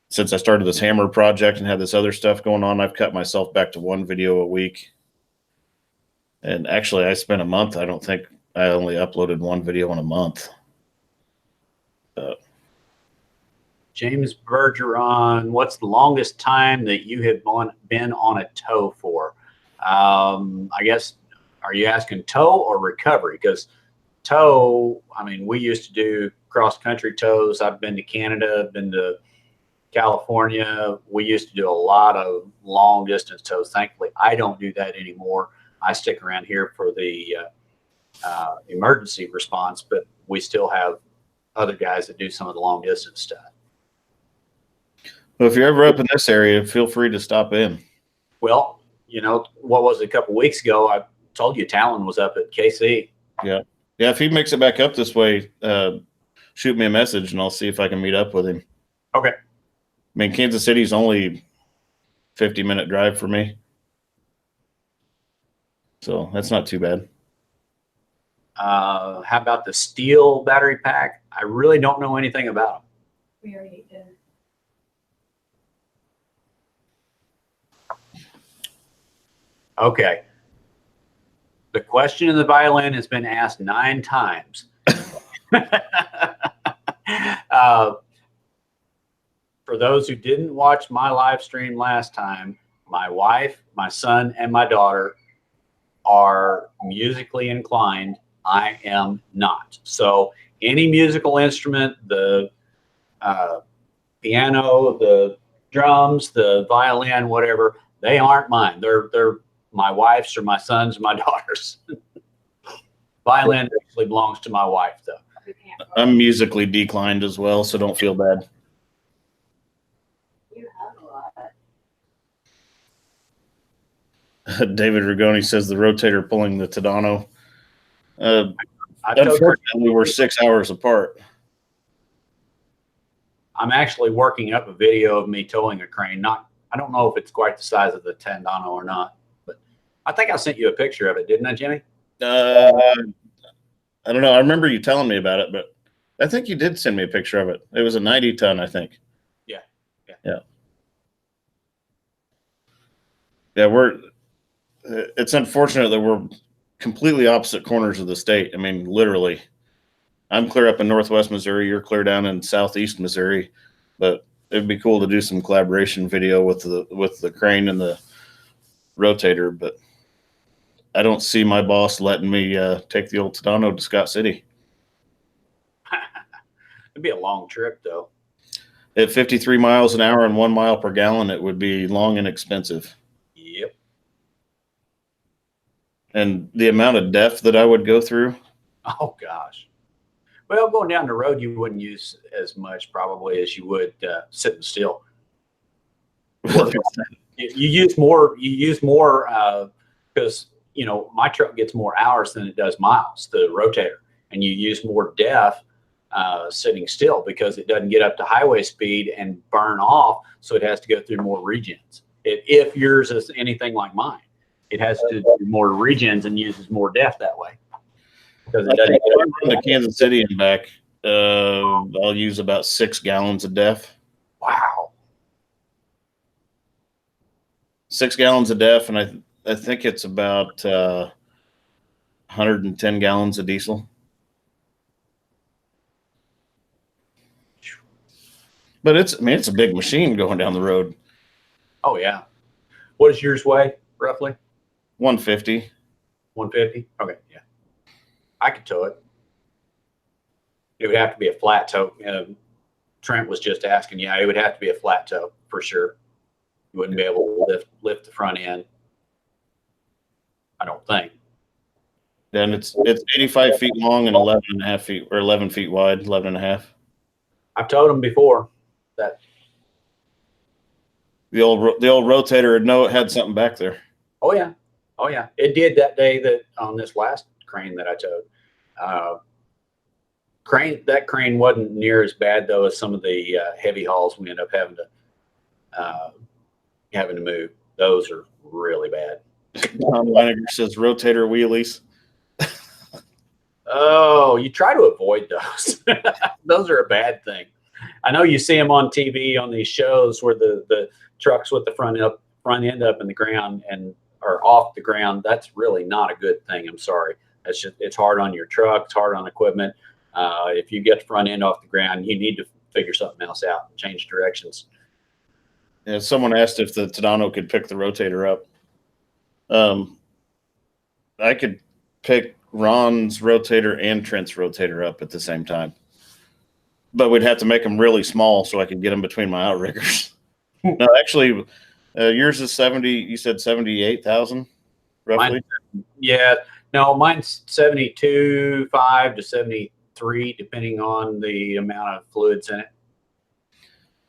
[SPEAKER 1] since I started this hammer project and had this other stuff going on, I've cut myself back to 1 video a week. And actually, I spent a month. I don't think I only uploaded 1 video in a month.
[SPEAKER 2] James Bergeron, what's the longest time that you have been on a tow for? I guess, are you asking tow or recovery? Because tow, I mean, we used to do cross-country tows. I've been to Canada, I've been to California. We used to do a lot of long-distance tows. Thankfully, I don't do that anymore. I stick around here for the emergency response, but we still have other guys that do some of the long-distance stuff.
[SPEAKER 1] Well, if you're ever up in this area, feel free to stop in.
[SPEAKER 2] Well, you know, what was it, a couple weeks ago? I told you Talon was up at KC.
[SPEAKER 1] Yeah. Yeah. If he makes it back up this way, shoot me a message and I'll see if I can meet up with him.
[SPEAKER 2] Okay.
[SPEAKER 1] I mean, Kansas City's only 50-minute drive for me. So that's not too bad.
[SPEAKER 2] How about the steel battery pack? I really don't know anything about them.
[SPEAKER 4] We already did.
[SPEAKER 2] Okay. The question of the violin has been asked 9 times. For those who didn't watch my live stream last time, my wife, my son, and my daughter are musically inclined. I am not. So any musical instrument, the piano, the drums, the violin, whatever, they aren't mine. They're my wife's or my son's, my daughter's. Violin actually belongs to my wife, though.
[SPEAKER 1] I'm musically declined as well, so don't feel bad.
[SPEAKER 4] You have a lot.
[SPEAKER 1] David Rigoni says the rotator pulling the Tadano. Unfortunately, we're 6 hours apart.
[SPEAKER 2] I'm actually working up a video of me towing a crane. I don't know if it's quite the size of the Tandano or not, but I think I sent you a picture of it, didn't I, Jimmy?
[SPEAKER 1] I don't know. I remember you telling me about it, but I think you did send me a picture of it. It was a 90-ton, I think.
[SPEAKER 2] Yeah.
[SPEAKER 1] It's unfortunate that we're completely opposite corners of the state. I mean, literally. I'm clear up in northwest Missouri. You're clear down in southeast Missouri. But it'd be cool to do some collaboration video with the crane and the rotator. But I don't see my boss letting me take the old Tadano to Scott City.
[SPEAKER 2] It'd be a long trip, though.
[SPEAKER 1] At 53 miles an hour and 1 mile per gallon, it would be long and expensive.
[SPEAKER 2] Yep.
[SPEAKER 1] And the amount of depth that I would go through.
[SPEAKER 2] Oh, gosh. Well, going down the road, you wouldn't use as much probably as you would sitting still. You use more because, you know, my truck gets more hours than it does miles, the rotator. And you use more depth sitting still because it doesn't get up to highway speed and burn off. So it has to go through more regens. If yours is anything like mine, it has to do more regens and uses more depth that way. Because it doesn't
[SPEAKER 1] get from to Kansas City and back, I'll use about 6 gallons of def.
[SPEAKER 2] Wow.
[SPEAKER 1] 6 gallons of def, and I think it's about 110 gallons of diesel. But it's a big machine going down the road.
[SPEAKER 2] Oh yeah. What does yours weigh roughly?
[SPEAKER 1] 150.
[SPEAKER 2] 150. Okay, yeah. I could tow it. It would have to be a flat tow. Trent was just asking. Yeah, it would have to be a flat tow for sure. You wouldn't be able to lift the front end. I don't think.
[SPEAKER 1] And it's 85 feet long and 11 and a half feet, or 11 feet wide, 11 and a half.
[SPEAKER 2] I've told them before that.
[SPEAKER 1] The old rotator had something back there.
[SPEAKER 2] Oh yeah, it did that day that on this last crane that I towed. That crane wasn't near as bad though as some of the heavy hauls we end up having to move. Those are really bad.
[SPEAKER 1] Tom Winiger says rotator wheelies.
[SPEAKER 2] Oh, you try to avoid those. Those are a bad thing. I know you see them on TV on these shows where the trucks with the front end up in the ground and are off the ground. That's really not a good thing. I'm sorry. It's hard on your truck. It's hard on equipment. If you get the front end off the ground, you need to figure something else out and change directions.
[SPEAKER 1] Yeah, someone asked if the Tadano could pick the rotator up. I could pick Ron's rotator and Trent's rotator up at the same time, but we'd have to make them really small so I could get them between my outriggers. No, actually, yours is 70. You said 78,000, roughly.
[SPEAKER 2] Mine's 72.5 to 73, depending on the amount of fluids in it.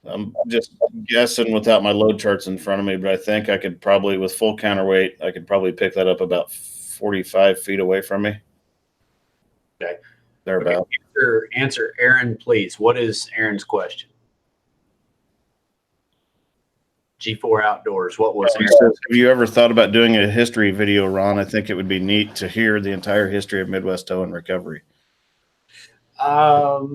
[SPEAKER 1] I'm just guessing without my load charts in front of me, but I think I could probably, with full counterweight, I could probably pick that up about 45 feet away from me.
[SPEAKER 2] Okay.
[SPEAKER 1] Thereabout.
[SPEAKER 2] Okay. Answer Aaron, please. What is Aaron's question? G4 Outdoors. What was Aaron?
[SPEAKER 1] Have you ever thought about doing a history video, Ron? I think it would be neat to hear the entire history of Midwest Tow and Recovery.
[SPEAKER 2] That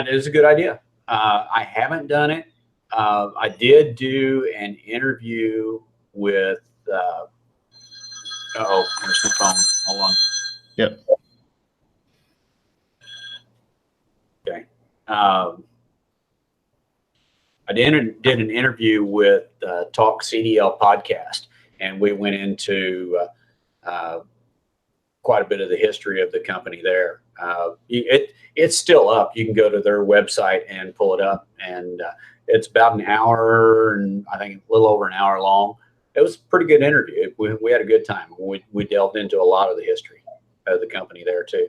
[SPEAKER 2] is a good idea. I haven't done it. I did do an interview with. There's my phone. Hold on.
[SPEAKER 1] Yep.
[SPEAKER 2] Okay. I did an interview with Talk CDL podcast, and we went into quite a bit of the history of the company there. It's still up. You can go to their website and pull it up, and it's about an hour, and I think a little over an hour long. It was a pretty good interview. We had a good time. We delved into a lot of the history of the company there too.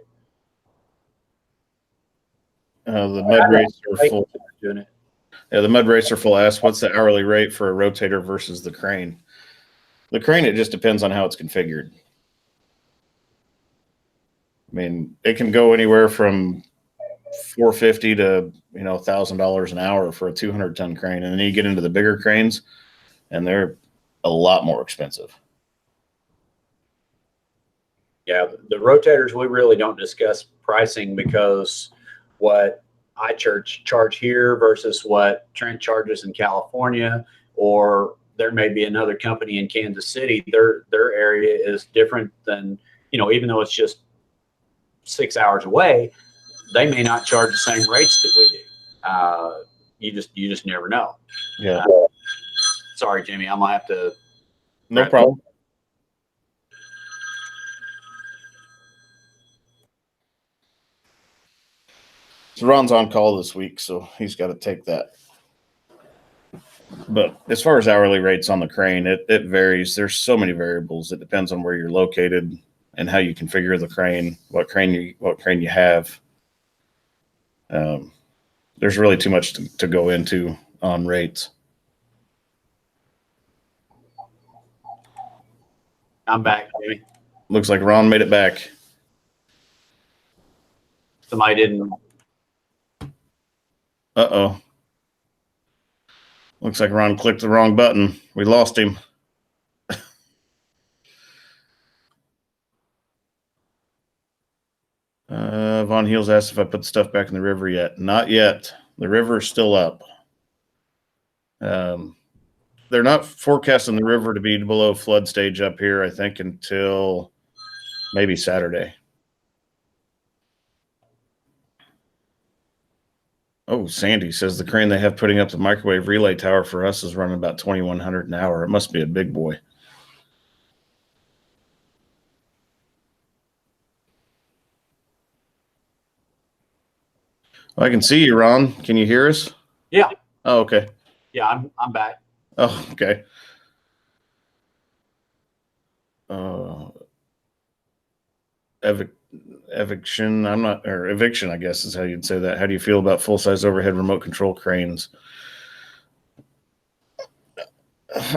[SPEAKER 1] The Mud Racer full.
[SPEAKER 2] Doing it.
[SPEAKER 1] Yeah, the Mud Racer full asked, what's the hourly rate for a rotator versus the crane? The crane, it just depends on how it's configured. I mean, it can go anywhere from $450 to $1,000 an hour for a 200-ton crane, and then you get into the bigger cranes, and they're a lot more expensive.
[SPEAKER 2] Yeah, the rotators, we really don't discuss pricing because what I charge here versus what Trent charges in California, or there may be another company in Kansas City. Their area is different than, even though it's just 6 hours away, they may not charge the same rates that we do. You just never know.
[SPEAKER 1] Yeah.
[SPEAKER 2] Sorry, Jimmy, I'm gonna have to.
[SPEAKER 1] No problem. So Ron's on call this week, so he's got to take that. But as far as hourly rates on the crane, it varies. There's so many variables. It depends on where you're located and how you configure the crane, what crane you have. There's really too much to go into on rates.
[SPEAKER 2] I'm back, Jimmy.
[SPEAKER 1] Looks like Ron made it back.
[SPEAKER 2] Somebody didn't.
[SPEAKER 1] Uh-oh. Looks like Ron clicked the wrong button. We lost him. Von Heels asked if I put the stuff back in the river yet. Not yet. The river is still up. They're not forecasting the river to be below flood stage up here, I think, until maybe Saturday. Oh, Sandy says the crane they have putting up the microwave relay tower for us is running about 2,100 an hour. It must be a big boy. I can see you, Ron. Can you hear us?
[SPEAKER 2] Yeah.
[SPEAKER 1] Oh, okay.
[SPEAKER 2] Yeah, I'm back.
[SPEAKER 1] Oh, okay. Eviction. Or eviction, I guess is how you'd say that. How do you feel about full-size overhead remote control cranes?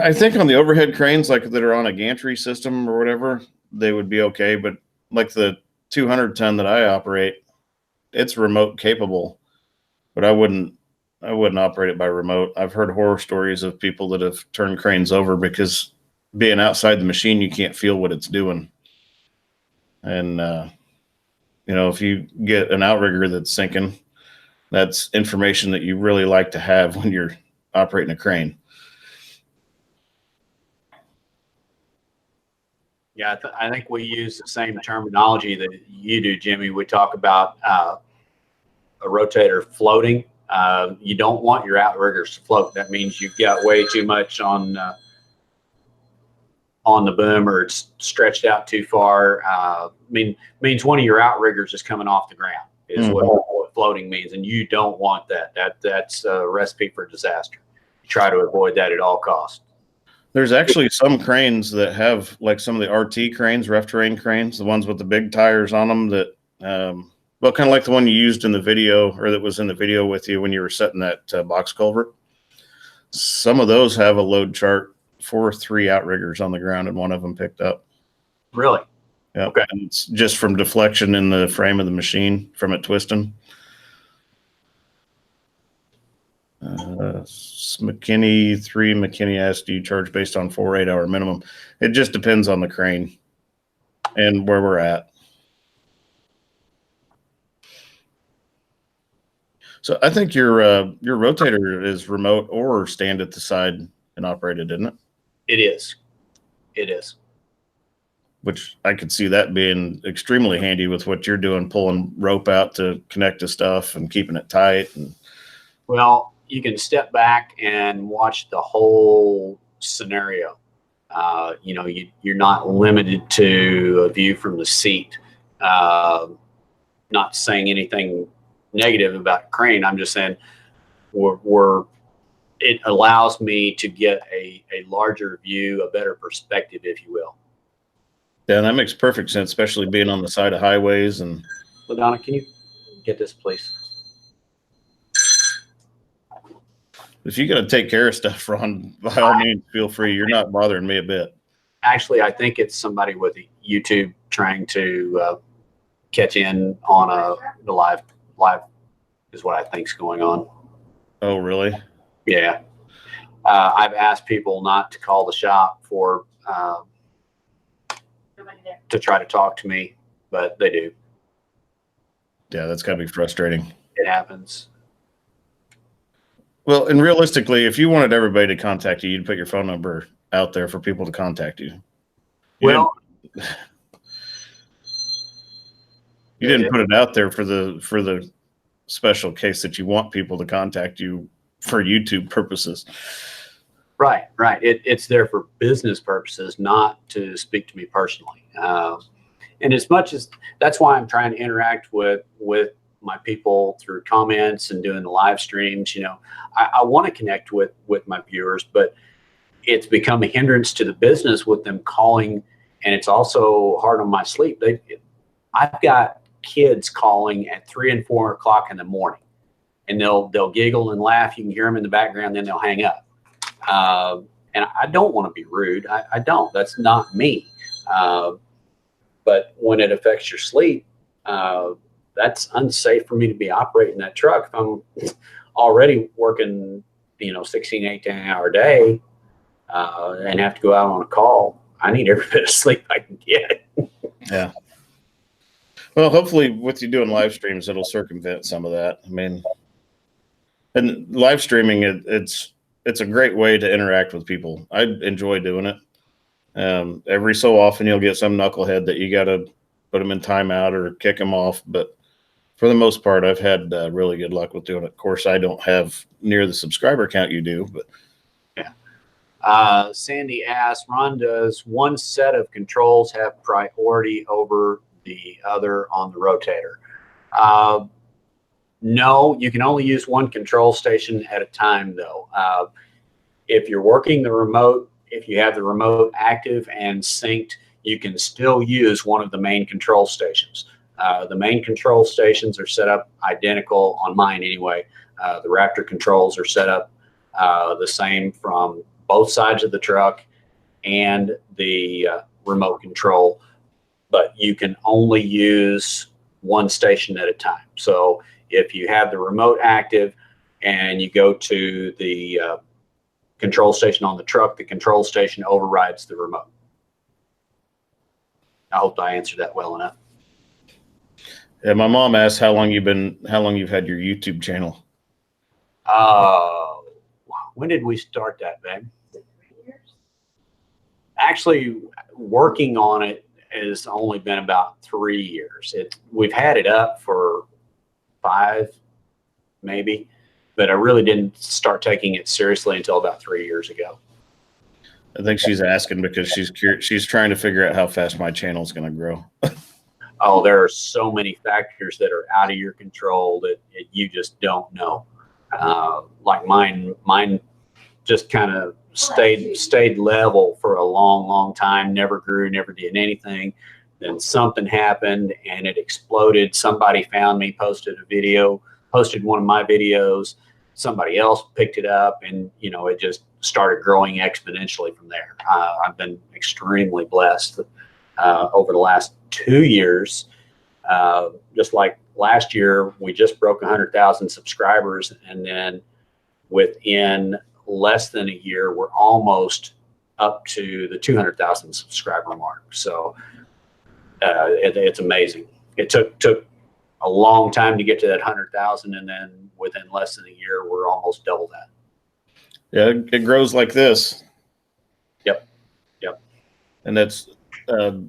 [SPEAKER 1] I think on the overhead cranes, like that are on a gantry system or whatever, they would be okay. But like the 200 ton that I operate, it's remote capable, but I wouldn't operate it by remote. I've heard horror stories of people that have turned cranes over because being outside the machine, you can't feel what it's doing. And, if you get an outrigger that's sinking, that's information that you really like to have when you're operating a crane.
[SPEAKER 2] Yeah, I think we use the same terminology that you do, Jimmy. We talk about a rotator floating. You don't want your outriggers to float. That means you've got way too much on the boom, or it's stretched out too far. Means one of your outriggers is coming off the ground is what floating means, and you don't want that. That's a recipe for disaster. You try to avoid that at all costs.
[SPEAKER 1] There's actually some cranes that have, like some of the RT cranes, rough terrain cranes, the ones with the big tires on them that, well, kind of like the one you used in the video, or that was in the video with you when you were setting that box culvert. Some of those have a load chart for 3 outriggers on the ground, and one of them picked up.
[SPEAKER 2] Really?
[SPEAKER 1] Yeah.
[SPEAKER 2] Okay.
[SPEAKER 1] And it's just from deflection in the frame of the machine from it twisting. McKinney 3 McKinney asked, do you charge based on 4 8-hour minimum? It just depends on the crane and where we're at. So I think your rotator is remote or stand at the side and operated, isn't it?
[SPEAKER 2] It is. It is.
[SPEAKER 1] Which I could see that being extremely handy with what you're doing, pulling rope out to connect to stuff and keeping it tight. And
[SPEAKER 2] well, you can step back and watch the whole scenario. You're not limited to a view from the seat. Not saying anything negative about a crane. I'm just saying it allows me to get a larger view, a better perspective, if you will.
[SPEAKER 1] Yeah, that makes perfect sense, especially being on the side of highways. And
[SPEAKER 2] LaDonna, can you get this, please?
[SPEAKER 1] if you got to take care of stuff, Ron, by all means, feel free. You're not bothering me a bit.
[SPEAKER 2] Actually, I think it's somebody with YouTube trying to catch in on the live is what I think's going on.
[SPEAKER 1] Oh, really?
[SPEAKER 2] Yeah. I've asked people not to call the shop for to try to talk to me, but they do.
[SPEAKER 1] Yeah, that's got to be frustrating.
[SPEAKER 2] It happens.
[SPEAKER 1] Well, and realistically, if you wanted everybody to contact you, you'd put your phone number out there for people to contact you. You didn't put it out there for the special case that you want people to contact you for YouTube purposes.
[SPEAKER 2] Right. It's there for business purposes, not to speak to me personally. And as much as that's why I'm trying to interact with my people through comments and doing the live streams, I want to connect with my viewers, but it's become a hindrance to the business with them calling, and it's also hard on my sleep. I've got kids calling at 3 and 4 o'clock in the morning, and they'll giggle and laugh. You can hear them in the background, then they'll hang up. And I don't want to be rude. I don't. That's not me. But when it affects your sleep, that's unsafe for me to be operating that truck. If I'm already working, 16, 18-hour day, and have to go out on a call, I need every bit of sleep I can get.
[SPEAKER 1] Yeah. Well, hopefully with you doing live streams, it'll circumvent some of that. And live streaming, it's a great way to interact with people. I enjoy doing it. Every so often you'll get some knucklehead that you got to put them in timeout or kick them off. But for the most part, I've had really good luck with doing it. Of course, I don't have near the subscriber count you do, but
[SPEAKER 2] yeah. Sandy asked, Ron, does one set of controls have priority over the other on the rotator? No, you can only use one control station at a time, though. if you're working the remote, if you have the remote active and synced, you can still use one of the main control stations. The main control stations are set up identical on mine anyway. The Raptor controls are set up the same from both sides of the truck and the remote control, but you can only use one station at a time. So if you have the remote active and you go to the control station on the truck, the control station overrides the remote. I hope I answered that well enough.
[SPEAKER 1] Yeah, my mom asked how long you've had your YouTube channel.
[SPEAKER 2] When did we start that, babe? Actually, working on it has only been about 3 years. We've had it up for 5, maybe, but I really didn't start taking it seriously until about 3 years ago.
[SPEAKER 1] I think she's asking because she's trying to figure out how fast my channel is going to grow.
[SPEAKER 2] Oh, there are so many factors that are out of your control that you just don't know. Like mine just kind of stayed level for a long time, never grew, never did anything. Then something happened and it exploded. Somebody found me, posted one of my videos. Somebody else picked it up, and it just started growing exponentially from there. I've been extremely blessed over the last 2 years. Just like last year, we just broke 100,000 subscribers, and then within less than a year, we're almost up to the 200,000 subscriber mark. So it's amazing. It took a long time to get to that 100,000, and then within less than a year, we're almost double that.
[SPEAKER 1] Yeah, it grows like this.
[SPEAKER 2] Yep.
[SPEAKER 1] And that's to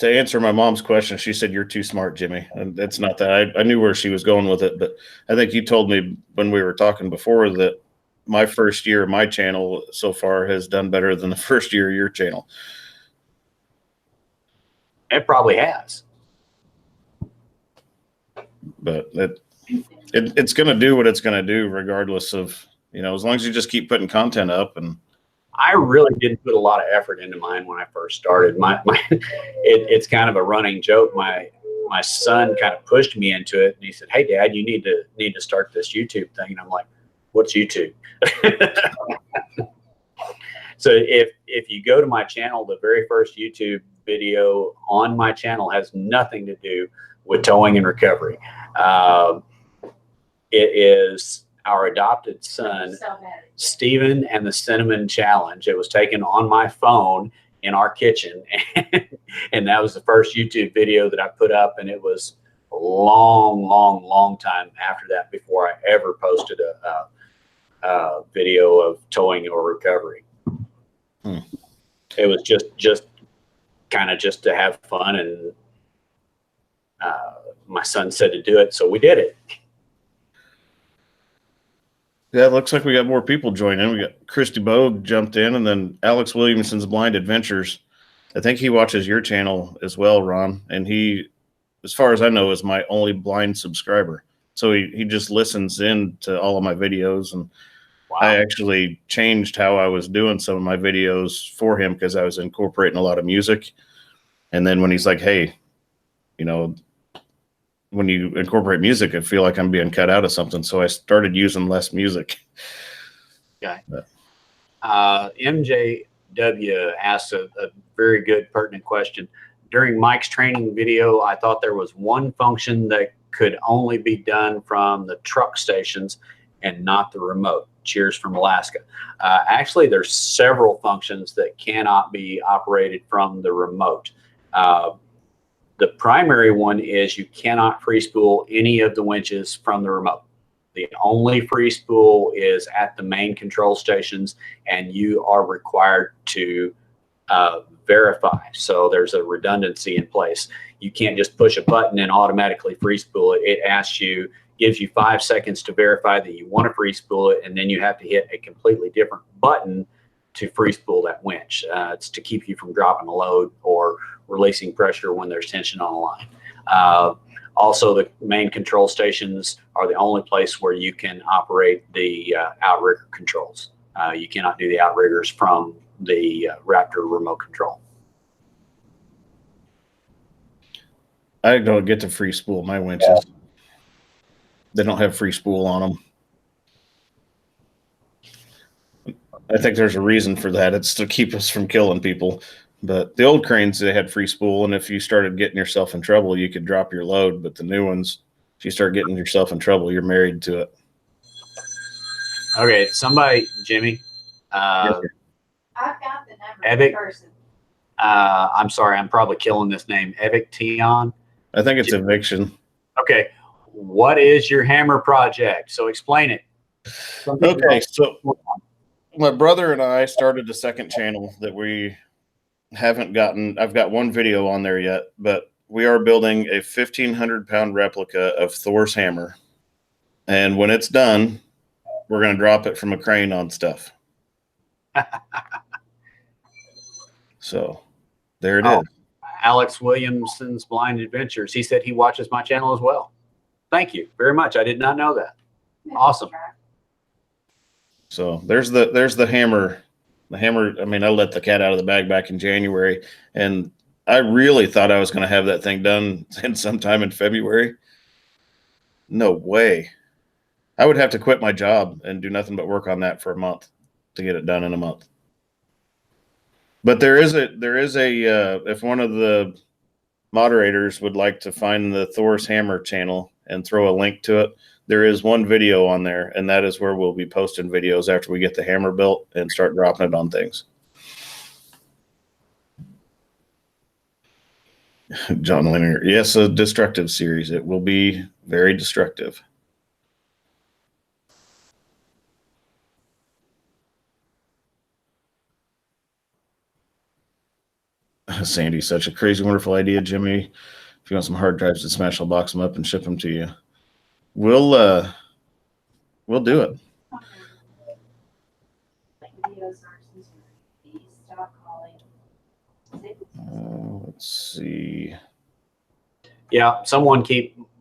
[SPEAKER 1] answer my mom's question. She said, "You're too smart, Jimmy." And it's not that. I knew where she was going with it, but I think you told me when we were talking before that my first year of my channel so far has done better than the first year of your channel.
[SPEAKER 2] It probably has.
[SPEAKER 1] But it's going to do what it's going to do regardless of, as long as you just keep putting content up. And
[SPEAKER 2] I really didn't put a lot of effort into mine when I first started. It's kind of a running joke. My son kind of pushed me into it, and he said, "Hey, Dad, you need to start this YouTube thing." And I'm like, "What's YouTube?" So if you go to my channel, the very first YouTube video on my channel has nothing to do with towing and recovery. It is our adopted son, Steven and the Cinnamon Challenge. It was taken on my phone in our kitchen, and that was the first YouTube video that I put up, and it was a long time after that before I ever posted a video of towing or recovery. It was just kind of just to have fun, and my son said to do it, so we did it.
[SPEAKER 1] Yeah, it looks like we got more people joining. We got Christy Bogue jumped in, and then Alex Williamson's Blind Adventures. I think he watches your channel as well, Ron. And he, as far as I know, is my only blind subscriber. So he just listens in to all of my videos. And wow. I actually changed how I was doing some of my videos for him because I was incorporating a lot of music. And then when he's like, "Hey, when you incorporate music, I feel like I'm being cut out of something." So I started using less music.
[SPEAKER 2] Okay. MJW asked a very good, pertinent question. During Mike's training video, I thought there was one function that could only be done from the truck stations and not the remote. Cheers from Alaska. Actually, there's several functions that cannot be operated from the remote. The primary one is you cannot free spool any of the winches from the remote. The only free spool is at the main control stations, and you are required to verify. So there's a redundancy in place. You can't just push a button and automatically free spool it. It asks you, gives you 5 seconds to verify that you want to free spool it, and then you have to hit a completely different button to free spool that winch. It's to keep you from dropping a load or releasing pressure when there's tension on the line. Also, the main control stations are the only place where you can operate the outrigger controls. You cannot do the outriggers from the Raptor remote control.
[SPEAKER 1] I don't get the free spool my winches. They don't have free spool on them. I think there's a reason for that. It's to keep us from killing people. But the old cranes, they had free spool, and if you started getting yourself in trouble, you could drop your load. But the new ones, if you start getting yourself in trouble, you're married to it.
[SPEAKER 2] Okay, somebody, Jimmy.
[SPEAKER 4] I've got the number
[SPEAKER 2] Evic?
[SPEAKER 4] of the person.
[SPEAKER 2] I'm sorry, I'm probably killing this name. Evic Tion.
[SPEAKER 1] I think it's eviction.
[SPEAKER 2] Okay, what is your hammer project? So explain it.
[SPEAKER 1] Okay, so my brother and I started a second channel that we haven't gotten. I've got one video on there yet, but we are building a 1,500-pound replica of Thor's hammer. And when it's done, we're going to drop it from a crane on stuff. So there it is.
[SPEAKER 2] Alex Williamson's Blind Adventures. He said he watches my channel as well. Thank you very much. I did not know that. Awesome.
[SPEAKER 1] So there's the hammer. The hammer, I mean, I let the cat out of the bag back in January, and I really thought I was going to have that thing done sometime in February. No way. I would have to quit my job and do nothing but work on that for a month to get it done in a month. But there is a if one of the moderators would like to find the Thor's Hammer channel and throw a link to it, there is one video on there, and that is where we'll be posting videos after we get the hammer built and start dropping it on things. John Linear, yes, a destructive series. It will be very destructive. Sandy, such a crazy, wonderful idea, Jimmy. If you want some hard drives to smash, I'll box them up and ship them to you. We'll do it. Let's see.
[SPEAKER 2] Yeah,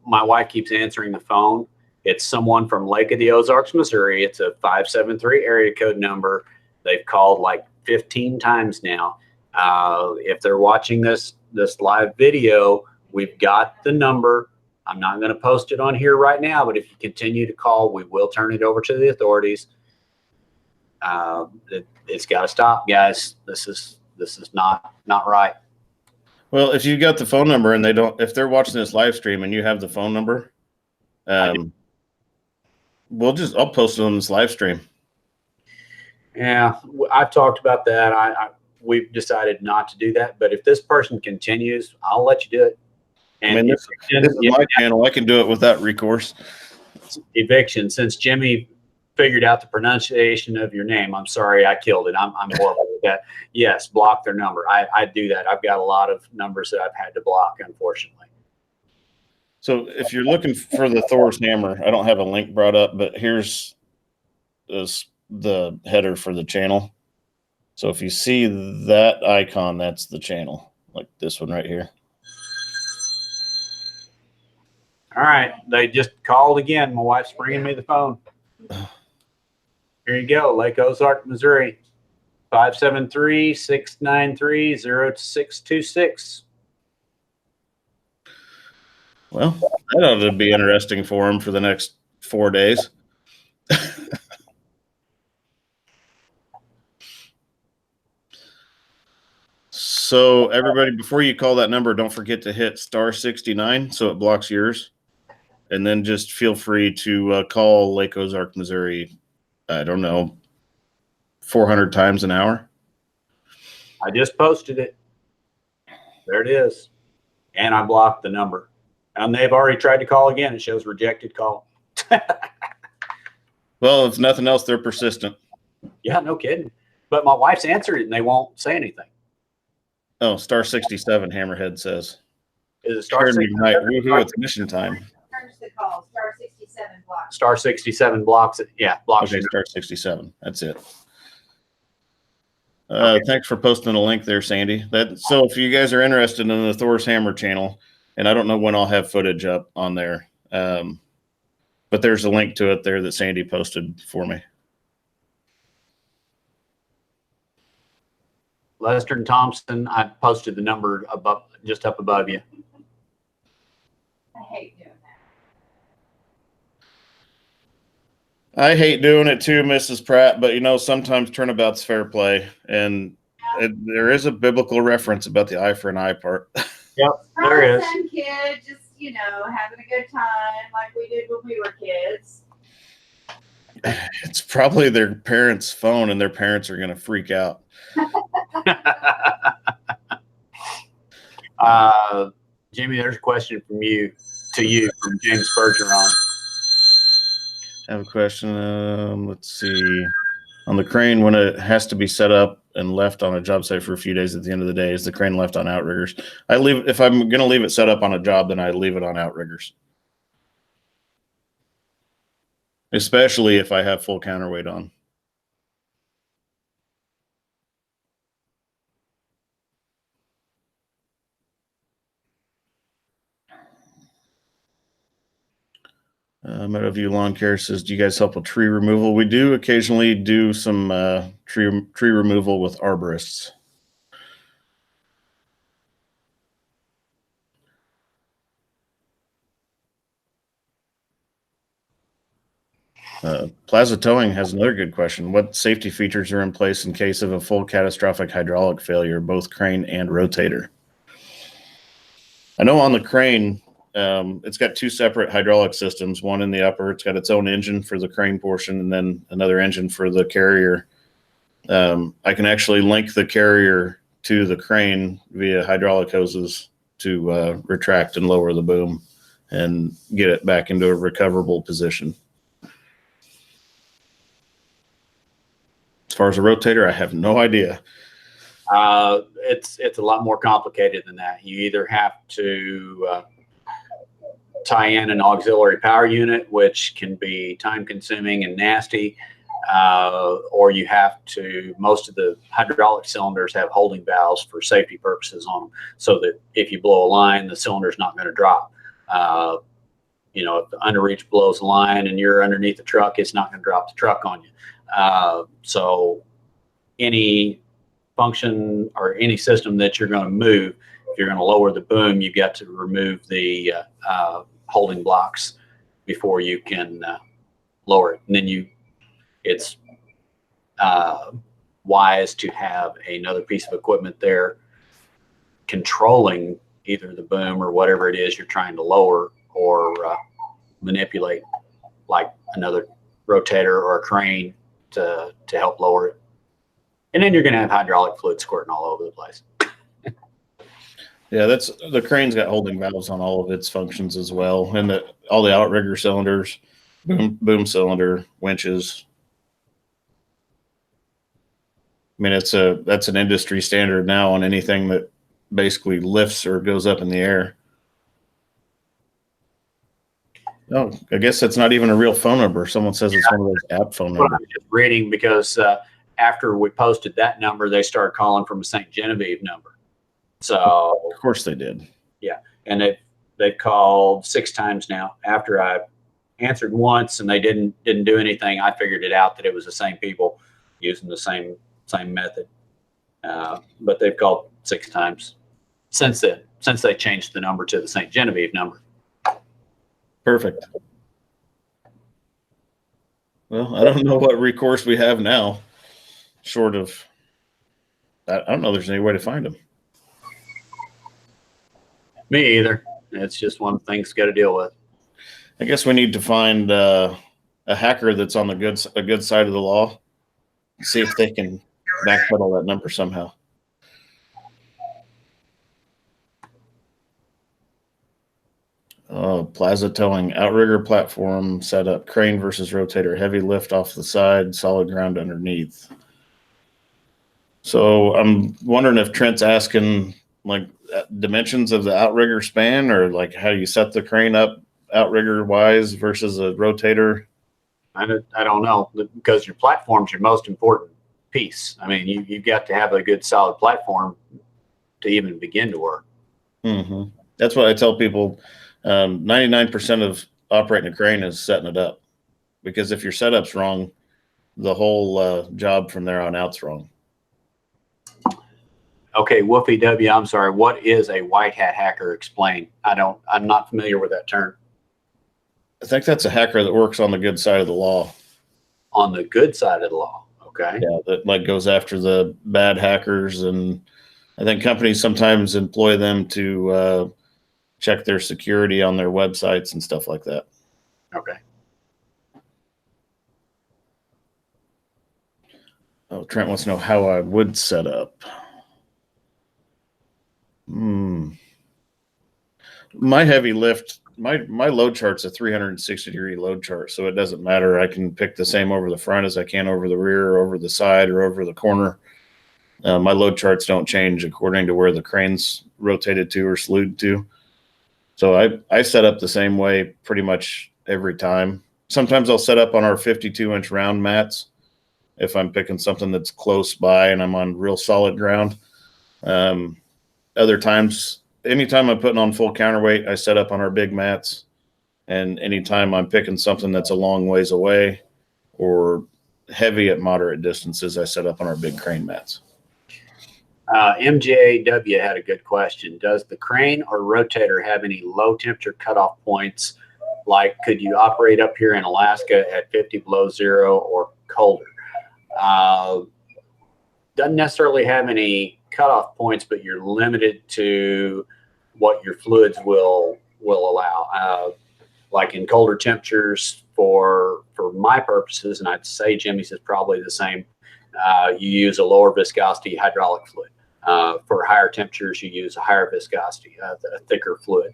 [SPEAKER 2] my wife keeps answering the phone. It's someone from Lake of the Ozarks, Missouri. It's a 573 area code number. They've called like 15 times now. If they're watching this live video, we've got the number. I'm not going to post it on here right now, but if you continue to call, we will turn it over to the authorities. It's got to stop, guys. This is not right.
[SPEAKER 1] Well, if you got the phone number and if they're watching this live stream and you have the phone number, I'll post it on this live stream.
[SPEAKER 2] Yeah, I've talked about that. We've decided not to do that, but if this person continues, I'll let you do it. And
[SPEAKER 1] I mean, this is my channel. I can do it without recourse.
[SPEAKER 2] Eviction. Since Jimmy figured out the pronunciation of your name, I'm sorry I killed it. I'm horrible with that. Yes, block their number. I do that. I've got a lot of numbers that I've had to block, unfortunately.
[SPEAKER 1] So if you're looking for the Thor's Hammer, I don't have a link brought up, but here's the header for the channel. So if you see that icon, that's the channel, like this one right here.
[SPEAKER 2] All right. They just called again. My wife's bringing me the phone. Here you go. Lake Ozark, Missouri. 573-693-0626.
[SPEAKER 1] Well, that ought to be interesting for them for the next 4 days. So everybody, before you call that number, don't forget to hit *69 so it blocks yours. And then just feel free to call Lake Ozark, Missouri, I don't know, 400 times an hour.
[SPEAKER 2] I just posted it. There it is. And I blocked the number. And they've already tried to call again. It shows rejected call.
[SPEAKER 1] Well, if nothing else, they're persistent.
[SPEAKER 2] Yeah, no kidding. But my wife's answered it and they won't say anything.
[SPEAKER 1] Oh, *67, Hammerhead says.
[SPEAKER 2] Is it star 67?
[SPEAKER 1] Woohoo, it's mission time.
[SPEAKER 4] Turns the call. *67 blocks.
[SPEAKER 2] Star 67 blocks it. Yeah, blocks
[SPEAKER 1] Okay,
[SPEAKER 2] it.
[SPEAKER 1] *67. That's it.
[SPEAKER 2] Okay.
[SPEAKER 1] Thanks for posting a link there, Sandy. So if you guys are interested in the Thor's Hammer channel, and I don't know when I'll have footage up on there, but there's a link to it there that Sandy posted for me.
[SPEAKER 2] Lester and Thompson, I posted the number above, just up above you.
[SPEAKER 4] I hate doing that.
[SPEAKER 1] I hate doing it too, Mrs. Pratt, but sometimes turnabout's fair play, and there is a biblical reference about the eye for an eye part.
[SPEAKER 2] Yep, there is.
[SPEAKER 4] Some kid just, having a good time like we did when we were kids.
[SPEAKER 1] It's probably their parents' phone, and their parents are going to freak out.
[SPEAKER 2] Jimmy, there's a question from you to you from James Bergeron.
[SPEAKER 1] I have a question. Let's see. On the crane, when it has to be set up and left on a job site for a few days at the end of the day, is the crane left on outriggers? If I'm going to leave it set up on a job, then I leave it on outriggers. Especially if I have full counterweight on. Meadowview Lawn Care says, do you guys help with tree removal? We do occasionally do some tree removal with arborists. Plaza Towing has another good question. What safety features are in place in case of a full catastrophic hydraulic failure, both crane and rotator? I know on the crane, it's got two separate hydraulic systems. One in the upper, it's got its own engine for the crane portion, and then another engine for the carrier. I can actually link the carrier to the crane via hydraulic hoses to retract and lower the boom and get it back into a recoverable position. As far as a rotator, I have no idea.
[SPEAKER 2] It's a lot more complicated than that. You either have to tie in an auxiliary power unit, which can be time consuming and nasty, or you have to, most of the hydraulic cylinders have holding valves for safety purposes on them, so that if you blow a line, the cylinder's not going to drop. If the underreach blows a line and you're underneath the truck, it's not going to drop the truck on you. So any function or any system that you're going to move, if you're going to lower the boom, you've got to remove the holding blocks before you can lower it. And then it's wise to have another piece of equipment there controlling either the boom or whatever it is you're trying to lower or manipulate, like another rotator or a crane to help lower it. And then you're going to have hydraulic fluid squirting all over the place.
[SPEAKER 1] Yeah, the crane's got holding valves on all of its functions as well, and all the outrigger cylinders, boom cylinder, winches. I mean, that's an industry standard now on anything that basically lifts or goes up in the air. Oh, I guess that's not even a real phone number. Someone says it's one of those app phone numbers.
[SPEAKER 2] I'm just reading because after we posted that number, they started calling from a St. Genevieve number. So
[SPEAKER 1] of course they did.
[SPEAKER 2] Yeah, and they've called 6 times now. After I answered once and they didn't do anything, I figured it out that it was the same people using the same method. But they've called 6 times since then, since they changed the number to the St. Genevieve number.
[SPEAKER 1] Perfect. Well, I don't know what recourse we have now, short of, I don't know if there's any way to find them.
[SPEAKER 2] Me either. It's just one thing that's got to deal with.
[SPEAKER 1] I guess we need to find a hacker that's on a good side of the law, see if they can backpedal that number somehow. Plaza Towing, outrigger platform setup, crane versus rotator, heavy lift off the side, solid ground underneath. So I'm wondering if Trent's asking like dimensions of the outrigger span, or like how you set the crane up outrigger wise versus a rotator.
[SPEAKER 2] I don't know, because your platform's your most important piece. I mean, you've got to have a good solid platform to even begin to work.
[SPEAKER 1] Mm-hmm. That's what I tell people. 99% of operating a crane is setting it up, because if your setup's wrong, the whole job from there on out's wrong.
[SPEAKER 2] Okay, Woofy W, I'm sorry. What is a white hat hacker? Explain. I'm not familiar with that term.
[SPEAKER 1] I think that's a hacker that works on the good side of the law.
[SPEAKER 2] On the good side of the law. Okay.
[SPEAKER 1] Yeah, that like goes after the bad hackers, and I think companies sometimes employ them to check their security on their websites and stuff like that.
[SPEAKER 2] Okay.
[SPEAKER 1] Oh, Trent wants to know how I would set up. My heavy lift, my load chart's a 360-degree load chart, so it doesn't matter. I can pick the same over the front as I can over the rear, or over the side, or over the corner. My load charts don't change according to where the crane's rotated to or slewed to. So I set up the same way pretty much every time. Sometimes I'll set up on our 52-inch round mats if I'm picking something that's close by and I'm on real solid ground. Other times, anytime I'm putting on full counterweight, I set up on our big mats. And anytime I'm picking something that's a long ways away or heavy at moderate distances, I set up on our big crane mats.
[SPEAKER 2] MJW had a good question. Does the crane or rotator have any low temperature cutoff points? Like, could you operate up here in Alaska at 50 below zero or colder? Doesn't necessarily have any cutoff points, but you're limited to what your fluids will allow. Like in colder temperatures, for my purposes, and I'd say Jimmy's is probably the same, you use a lower viscosity hydraulic fluid. For higher temperatures, you use a higher viscosity, a thicker fluid.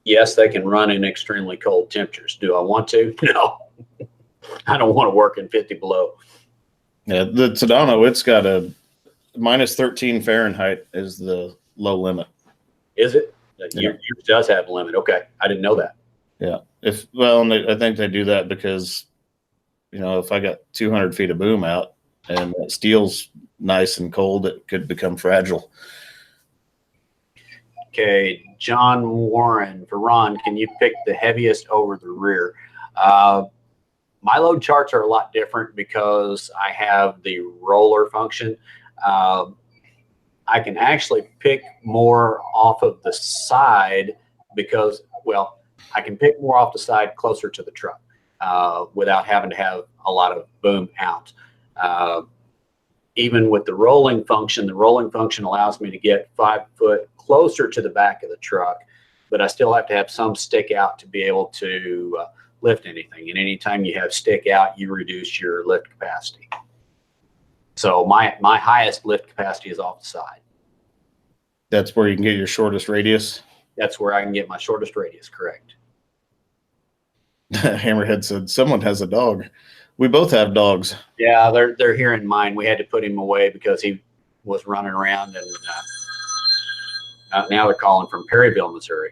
[SPEAKER 2] Yes, they can run in extremely cold temperatures. Do I want to? No. I don't want to work in 50 below.
[SPEAKER 1] Yeah, the Tadano, it's got a minus 13 Fahrenheit is the low limit.
[SPEAKER 2] Is it?
[SPEAKER 1] Yeah.
[SPEAKER 2] Yours does have a limit. Okay. I didn't know that.
[SPEAKER 1] Yeah. I think they do that because, if I got 200 feet of boom out and steel's nice and cold, it could become fragile.
[SPEAKER 2] Okay. John Warren, for Ron, can you pick the heaviest over the rear? My load charts are a lot different because I have the roller function. I can actually pick more off of the side because, I can pick more off the side closer to the truck without having to have a lot of boom out. Even with the rolling function allows me to get 5 foot closer to the back of the truck, but I still have to have some stick out to be able to lift anything. And anytime you have stick out, you reduce your lift capacity. So my highest lift capacity is off the side.
[SPEAKER 1] That's where you can get your shortest radius.
[SPEAKER 2] That's where I can get my shortest radius, correct.
[SPEAKER 1] Hammerhead said, someone has a dog. We both have dogs.
[SPEAKER 2] Yeah, they're here in mine. We had to put him away because he was running around, and now they're calling from Perryville, Missouri.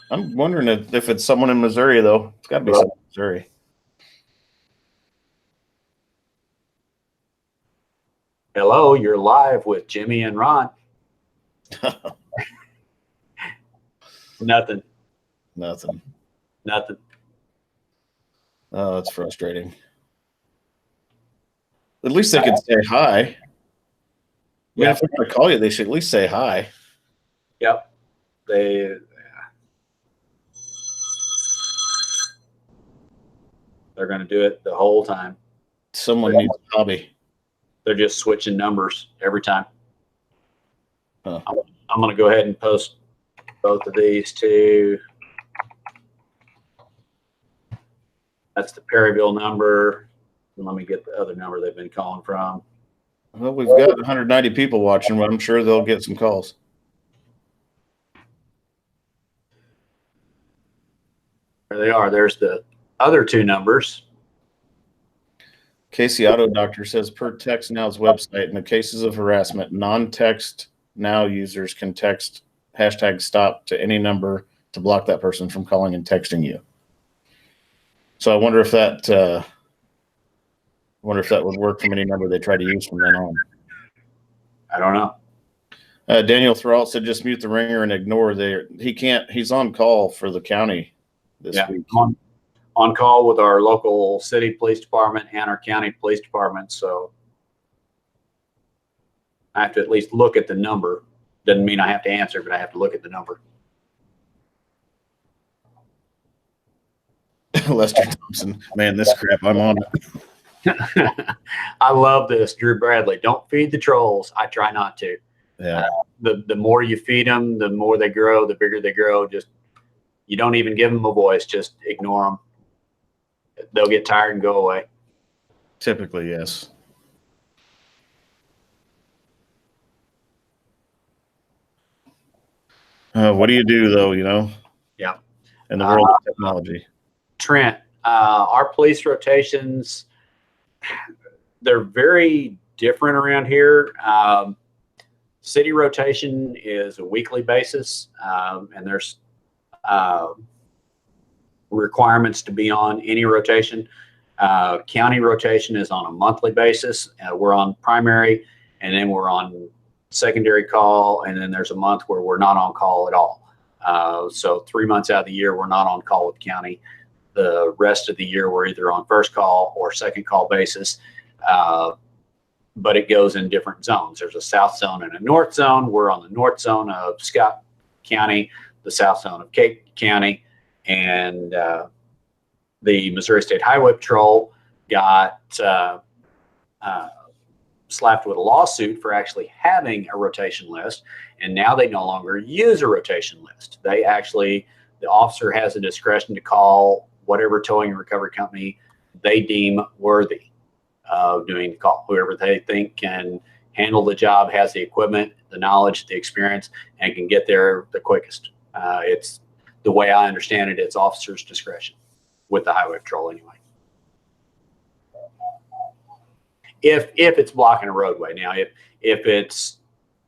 [SPEAKER 1] I'm wondering if it's someone in Missouri, though. It's got to be someone in Missouri.
[SPEAKER 2] Hello, you're live with Jimmy and Ron. Nothing.
[SPEAKER 1] Oh, that's frustrating. At least they could say hi. Yeah, if they're going to call you, they should at least say hi.
[SPEAKER 2] Yep. They're going to do it the whole time.
[SPEAKER 1] Someone needs a hobby.
[SPEAKER 2] They're just switching numbers every time.
[SPEAKER 1] Huh.
[SPEAKER 2] I'm going to go ahead and post both of these too. That's the Perryville number. And let me get the other number they've been calling from.
[SPEAKER 1] Well, we've got 190 people watching, but I'm sure they'll get some calls.
[SPEAKER 2] There they are. There's the other two numbers.
[SPEAKER 1] Casey Auto Doctor says, per Text Now's website, in the cases of harassment, non-Text Now users can text #stop to any number to block that person from calling and texting you. So I wonder if that would work from any number they try to use from then on.
[SPEAKER 2] I don't know.
[SPEAKER 1] Daniel Thrall said, just mute the ringer and ignore there. He can't. He's on call for the county this week.
[SPEAKER 2] On on call with our local city police department and our county police department. So I have to at least look at the number. Doesn't mean I have to answer, but I have to look at the number.
[SPEAKER 1] Lester Thompson, man, this crap, I'm on it.
[SPEAKER 2] I love this, Drew Bradley. Don't feed the trolls. I try not to.
[SPEAKER 1] Yeah.
[SPEAKER 2] The more you feed them, the more they grow, the bigger they grow. Just, you don't even give them a voice. Just ignore them. They'll get tired and go away.
[SPEAKER 1] Typically, yes. What do you do though, you know?
[SPEAKER 2] Yeah.
[SPEAKER 1] In the world of technology.
[SPEAKER 2] Trent, our police rotations, they're very different around here. City rotation is a weekly basis, and there's requirements to be on any rotation. County rotation is on a monthly basis. We're on primary, and then we're on secondary call, and then there's a month where we're not on call at all. So 3 months out of the year, we're not on call with county. The rest of the year, we're either on first call or second call basis, but it goes in different zones. There's a south zone and a north zone. We're on the north zone of Scott County, the south zone of Cape County, and the Missouri State Highway Patrol got slapped with a lawsuit for actually having a rotation list, and now they no longer use a rotation list. They actually, the officer has the discretion to call whatever towing and recovery company they deem worthy of doing the call. Whoever they think can handle the job, has the equipment, the knowledge, the experience, and can get there the quickest. It's the way I understand it, it's officer's discretion with the highway patrol anyway. If it's blocking a roadway. Now, if it's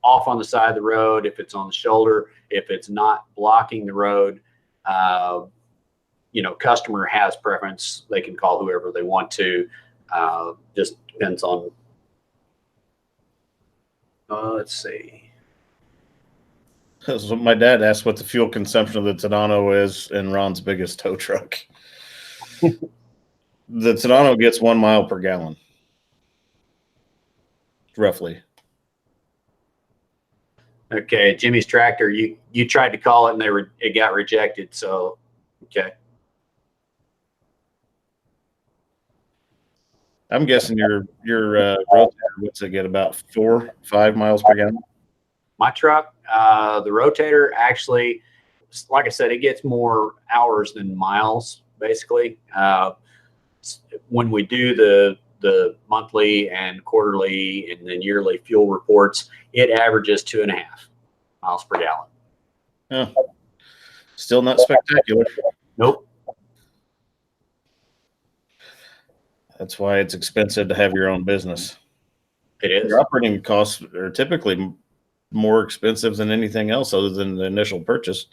[SPEAKER 2] off on the side of the road, if it's on the shoulder, if it's not blocking the road, you know, customer has preference. They can call whoever they want to. Just depends on, let's see.
[SPEAKER 1] So my dad asked what the fuel consumption of the Tadano is in Ron's biggest tow truck. The Tadano gets 1 mile per gallon. Roughly.
[SPEAKER 2] Okay, Jimmy's Tractor, you tried to call it and it got rejected, so okay.
[SPEAKER 1] I'm guessing your Rotator, what's it get, about 4, 5 miles per gallon?
[SPEAKER 2] My truck, the Rotator, actually, like I said, it gets more hours than miles, basically. When we do the monthly and quarterly and then yearly fuel reports, it averages 2.5 miles per gallon.
[SPEAKER 1] Oh, still not spectacular.
[SPEAKER 2] Nope.
[SPEAKER 1] That's why it's expensive to have your own business.
[SPEAKER 2] It is.
[SPEAKER 1] Your operating costs are typically more expensive than anything else other than the initial purchase.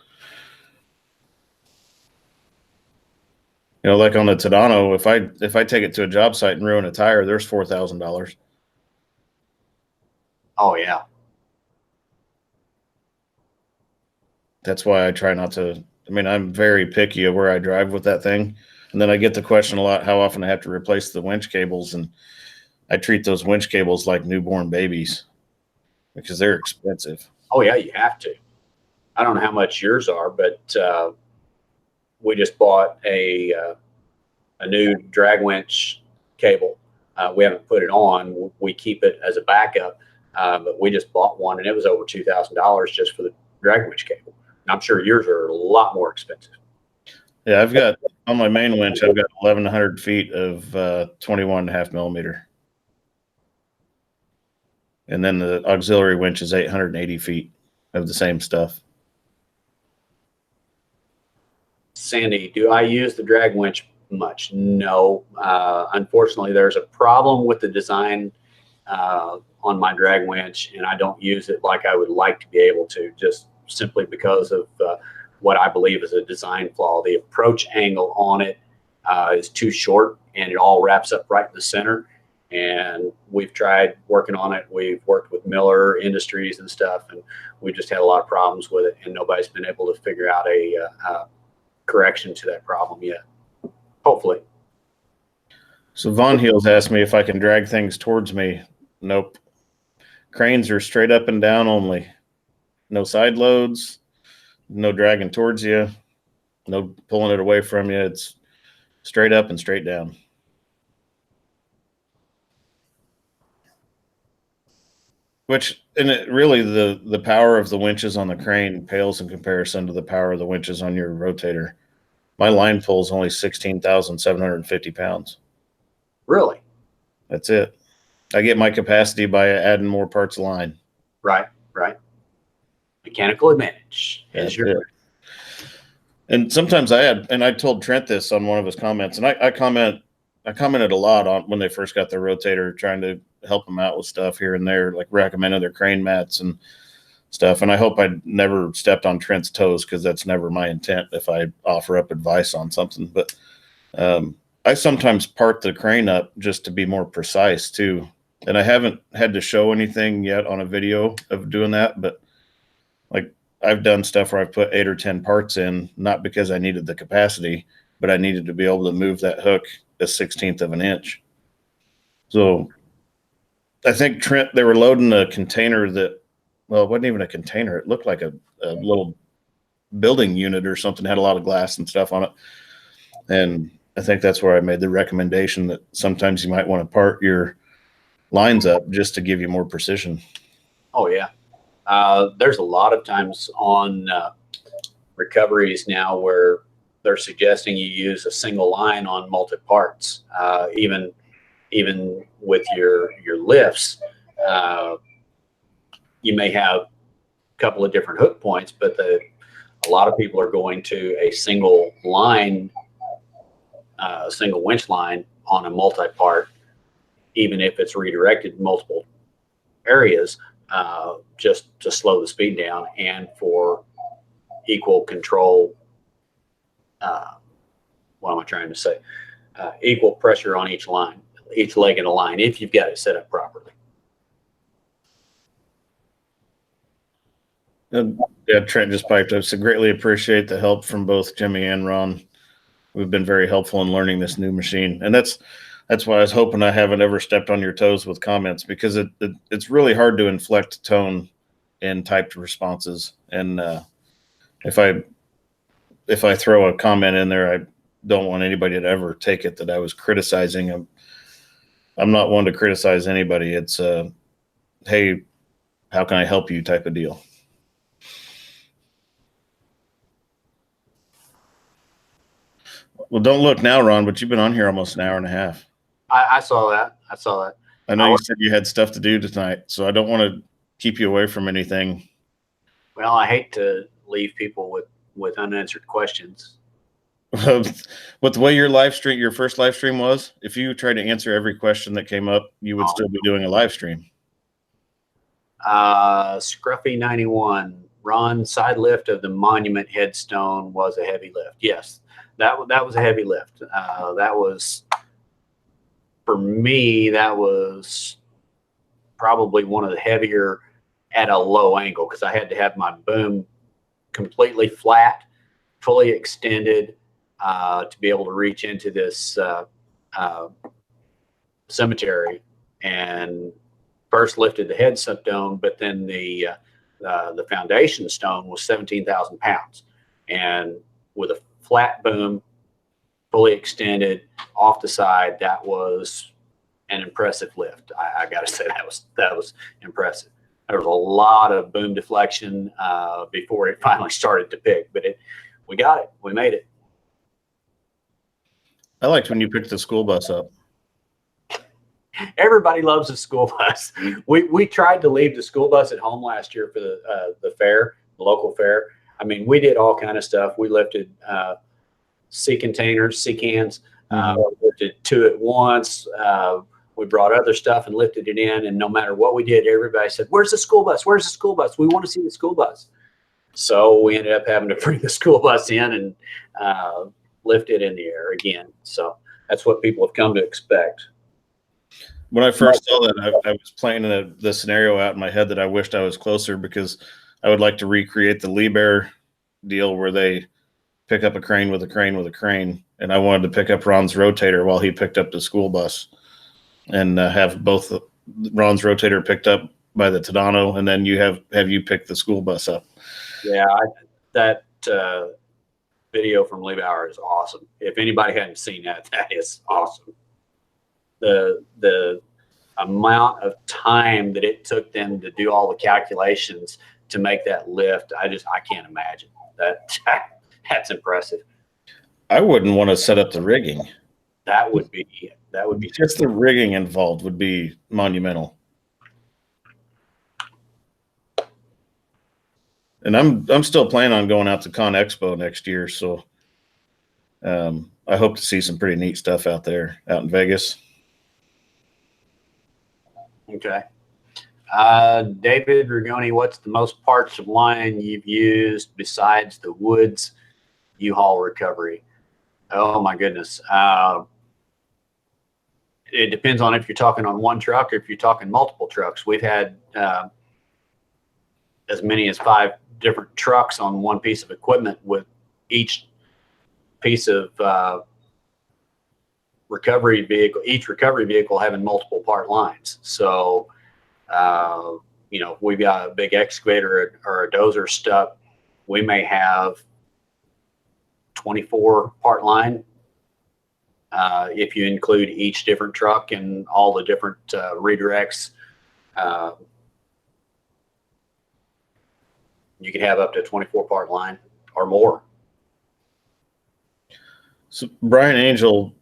[SPEAKER 1] You know, like on the Tadano, if I take it to a job site and ruin a tire, there's $4,000.
[SPEAKER 2] Oh yeah.
[SPEAKER 1] That's why I try not to. I mean, I'm very picky of where I drive with that thing. And then I get the question a lot, how often I have to replace the winch cables. And I treat those winch cables like newborn babies because they're expensive.
[SPEAKER 2] Oh yeah, you have to. I don't know how much yours are, but we just bought a new drag winch cable. We haven't put it on. We keep it as a backup, but we just bought one, and it was over $2,000 just for the drag winch cable. And I'm sure yours are a lot more expensive.
[SPEAKER 1] Yeah, I've got on my main winch, I've got 1,100 feet of 21.5 millimeter. And then the auxiliary winch is 880 feet of the same stuff.
[SPEAKER 2] Sandy, do I use the drag winch much? No. Unfortunately, there's a problem with the design on my drag winch, and I don't use it like I would like to be able to, just simply because of what I believe is a design flaw. The approach angle on it is too short, and it all wraps up right in the center. And we've tried working on it. We've worked with Miller Industries and stuff, and we just had a lot of problems with it, and nobody's been able to figure out a correction to that problem yet. Hopefully.
[SPEAKER 1] So Von Heels asked me if I can drag things towards me. Nope. Cranes are straight up and down only. No side loads, no dragging towards you, no pulling it away from you. It's straight up and straight down. Which, and it really, the power of the winches on the crane pales in comparison to the power of the winches on your rotator. My line pull is only 16,750 pounds.
[SPEAKER 2] Really?
[SPEAKER 1] That's it. I get my capacity by adding more parts of line.
[SPEAKER 2] Right. Mechanical advantage.
[SPEAKER 1] That's it. And sometimes I told Trent this on one of his comments, and I commented a lot on when they first got their rotator, trying to help them out with stuff here and there, like recommending their crane mats and stuff. And I hope I never stepped on Trent's toes, because that's never my intent if I offer up advice on something. But I sometimes part the crane up just to be more precise too. And I haven't had to show anything yet on a video of doing that, but like I've done stuff where I've put 8 or 10 parts in, not because I needed the capacity, but I needed to be able to move that hook a 1/16 of an inch. So I think Trent, they were loading a container that, well, it wasn't even a container. It looked like a little building unit or something, had a lot of glass and stuff on it. And I think that's where I made the recommendation that sometimes you might want to part your lines up just to give you more precision.
[SPEAKER 2] Oh, yeah. There's a lot of times on recoveries now where they're suggesting you use a single line on multi-parts, even with your lifts. You may have a couple of different hook points, but a lot of people are going to a single line, single winch line on a multi-part, even if it's redirected multiple areas, just to slow the speed down and for equal control. What am I trying to say? Equal pressure on each line, each leg in a line, if you've got it set up properly.
[SPEAKER 1] Yeah, Trent just piped up. So greatly appreciate the help from both Jimmy and Ron. We've been very helpful in learning this new machine. And that's why I was hoping I haven't ever stepped on your toes with comments, because it's really hard to inflect tone in typed responses. And if I throw a comment in there, I don't want anybody to ever take it that I was criticizing. I'm not one to criticize anybody. It's hey, how can I help you type of deal. Well, don't look now, Ron, but you've been on here almost an hour and a half.
[SPEAKER 2] I saw that.
[SPEAKER 1] I know you said you had stuff to do tonight, so I don't want to keep you away from anything.
[SPEAKER 2] Well, I hate to leave people with unanswered questions.
[SPEAKER 1] With the way your first live stream was, if you tried to answer every question that came up, you would still be doing a live stream.
[SPEAKER 2] Scruffy 91, Ron, side lift of the monument headstone was a heavy lift. Yes, that was a heavy lift. That was, for me, that was probably one of the heavier at a low angle, because I had to have my boom completely flat, fully extended, to be able to reach into this cemetery, and first lifted the headstone, but then the foundation stone was 17,000 pounds, and with a flat boom, fully extended off the side, that was an impressive lift. I got to say that was impressive. There was a lot of boom deflection before it finally started to pick, but we got it. We made it.
[SPEAKER 1] I liked when you picked the school bus up.
[SPEAKER 2] Everybody loves the school bus. We tried to leave the school bus at home last year for the fair, the local fair. I mean, we did all kind of stuff. We lifted sea containers, sea cans, lifted 2 at once. We brought other stuff and lifted it in, and no matter what we did, everybody said, "Where's the school bus? Where's the school bus? We want to see the school bus." So we ended up having to bring the school bus in and lift it in the air again. So that's what people have come to expect.
[SPEAKER 1] When I first saw that, I was playing the scenario out in my head that I wished I was closer, because I would like to recreate the Lee Bear deal where they pick up a crane with a crane with a crane, and I wanted to pick up Ron's rotator while he picked up the school bus, and have both Ron's rotator picked up by the Tadano, and then you have you pick the school bus up.
[SPEAKER 2] Yeah, that video from Leibauer is awesome. If anybody hadn't seen that, that is awesome. The amount of time that it took them to do all the calculations to make that lift, I can't imagine that. That's impressive.
[SPEAKER 1] I wouldn't want to set up the rigging.
[SPEAKER 2] That would be
[SPEAKER 1] Just the rigging involved would be monumental. And I'm still planning on going out to Con Expo next year, so I hope to see some pretty neat stuff out there, out in Vegas.
[SPEAKER 2] okay. David Rigoni, what's the most parts of line you've used besides the Woods U-Haul recovery? Oh my goodness. It depends on if you're talking on one truck or if you're talking multiple trucks. We've had as many as 5 different trucks on one piece of equipment, with each piece of recovery vehicle having multiple part lines. So, you know, if we've got a big excavator or a dozer stuck, we may have 24 part line. If you include each different truck and all the different redirects, you could have up to 24 part line or more.
[SPEAKER 1] So Brian Angel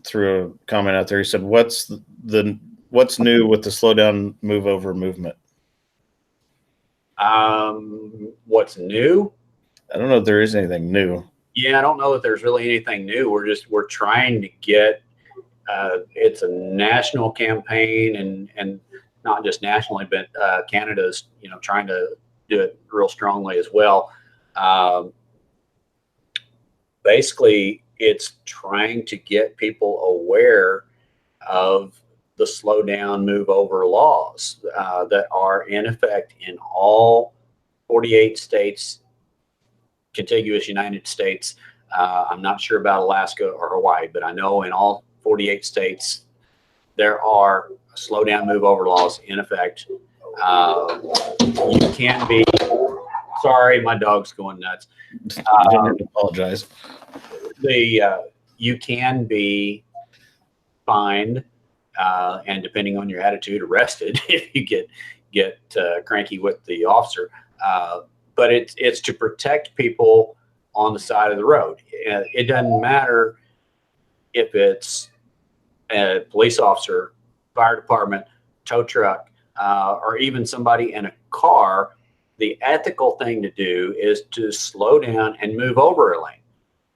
[SPEAKER 1] threw a comment out there. He said, what's new with the slow down, move over movement?
[SPEAKER 2] What's new?
[SPEAKER 1] I don't know if there is anything new.
[SPEAKER 2] Yeah, I don't know that there's really anything new. We're trying to get, it's a national campaign, and not just nationally, but Canada's, you know, trying to do it real strongly as well. Basically, it's trying to get people aware of the slow down, move over laws that are in effect in all 48 states, contiguous United States. I'm not sure about Alaska or Hawaii, but I know in all 48 states there are slow down, move over laws in effect. You can't be, sorry, my dog's going nuts.
[SPEAKER 1] I don't have to apologize.
[SPEAKER 2] You can be fined, and depending on your attitude, arrested if you get cranky with the officer. But it's to protect people on the side of the road. It doesn't matter if it's a police officer, fire department, tow truck, or even somebody in a car. The ethical thing to do is to slow down and move over a lane.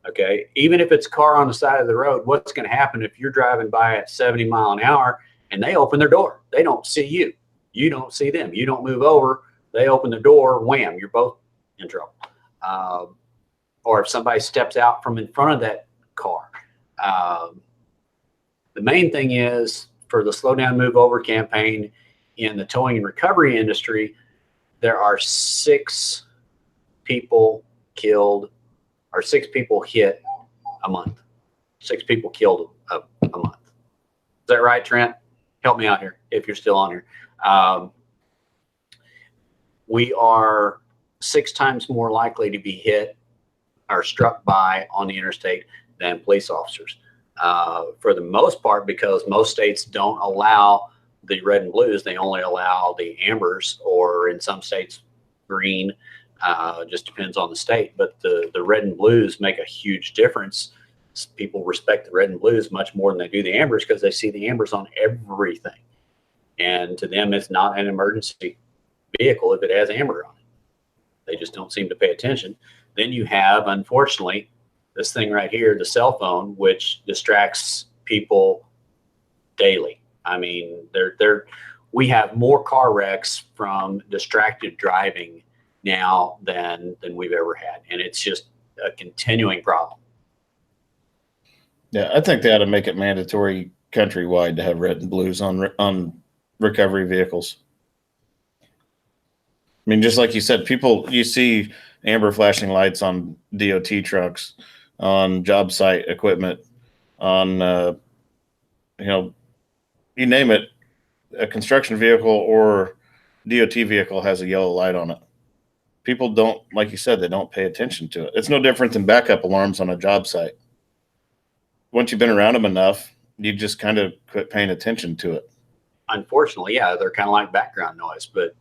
[SPEAKER 2] Okay, even if it's a car on the side of the road, what's going to happen if you're driving by at 70 miles an hour and they open their door? They don't see you. You don't see them. You don't move over. They open the door, wham, you're both in trouble. Or if somebody steps out from in front of that car. The main thing is, for the Slow Down, Move Over campaign in the towing and recovery industry, there are 6 people killed, or 6 people hit a month. 6 people killed a month. Is that right, Trent? Help me out here if you're still on here. We are 6 times more likely to be hit or struck by on the interstate than police officers. For the most part, because most states don't allow the red and blues, they only allow the ambers, or in some states green. Just depends on the state. But the red and blues make a huge difference. People respect the red and blues much more than they do the ambers, because they see the ambers on everything. And to them, it's not an emergency vehicle if it has amber on it. They just don't seem to pay attention. Then you have, unfortunately, this thing right here, the cell phone, which distracts people daily. I mean, we have more car wrecks from distracted driving now than we've ever had. And it's just a continuing problem.
[SPEAKER 1] Yeah, I think they ought to make it mandatory countrywide to have red and blues on recovery vehicles. mean, just like you said, you see amber flashing lights on DOT trucks, on job site equipment, on, you name it, a construction vehicle or DOT vehicle has a yellow light on it. People don't, like you said, they don't pay attention to it. It's no different than backup alarms on a job site. Once you've been around them enough, you just kind of quit paying attention to it.
[SPEAKER 2] Unfortunately, yeah, they're kind of like background noise, but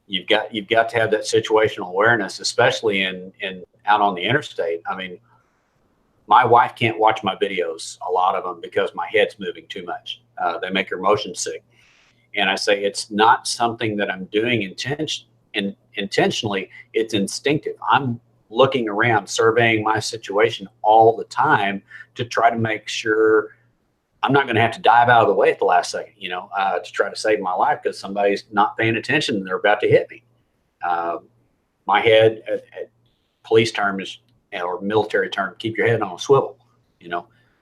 [SPEAKER 2] you've got to have that situational awareness, especially in out on the interstate. I mean, my wife can't watch my videos, a lot of them, because my head's moving too much. They make her motion sick. And I say, it's not something that I'm doing intentionally. It's instinctive. I'm looking around, surveying my situation all the time to try to make sure I'm not going to have to dive out of the way at the last second, to try to save my life because somebody's not paying attention and they're about to hit me. My head, police term is, or military term, keep your head on a swivel,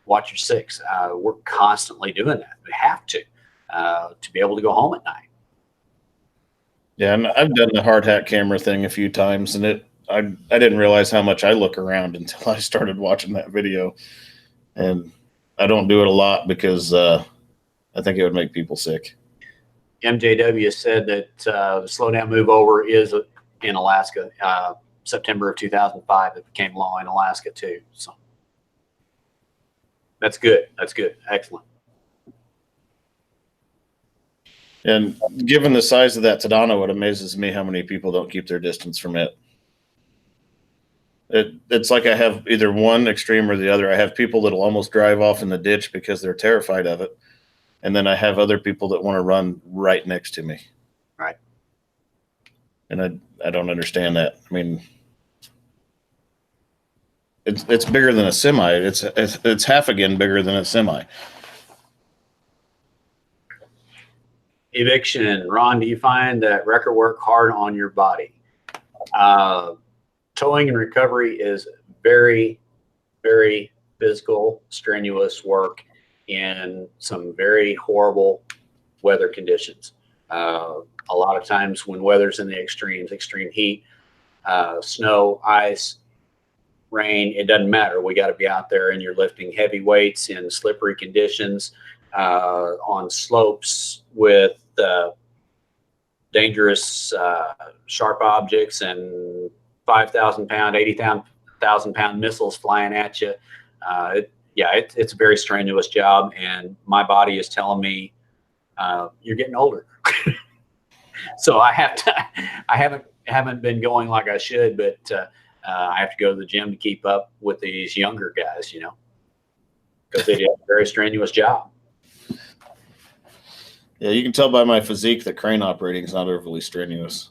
[SPEAKER 2] watch your six. We're constantly doing that. We have to be able to go home at night.
[SPEAKER 1] Yeah, and I've done the hard hat camera thing a few times, and I didn't realize how much I look around until I started watching that video. And I don't do it a lot because I think it would make people sick.
[SPEAKER 2] MJW said that the slow down move over is in Alaska. September of 2005, it became law in Alaska too. So that's good. That's good. Excellent.
[SPEAKER 1] And given the size of that Tadano, it amazes me how many people don't keep their distance from it. It's like I have either one extreme or the other. I have people that'll almost drive off in the ditch because they're terrified of it. And then I have other people that want to run right next to me.
[SPEAKER 2] Right.
[SPEAKER 1] And I don't understand that. I mean, it's bigger than a semi. It's half again bigger than a semi.
[SPEAKER 2] Eviction. Ron, do you find that wrecker work hard on your body? Towing and recovery is very, very physical, strenuous work in some very horrible weather conditions. A lot of times when weather's in the extremes, extreme heat, snow, ice, rain, it doesn't matter. We got to be out there, and you're lifting heavy weights in slippery conditions, on slopes with dangerous, sharp objects and 5,000 pound, 80,000 pound missiles flying at you. It's a very strenuous job, and my body is telling me, you're getting older. So I haven't been going like I should, but I have to go to the gym to keep up with these younger guys, because they do a very strenuous job.
[SPEAKER 1] Yeah, you can tell by my physique that crane operating is not overly strenuous.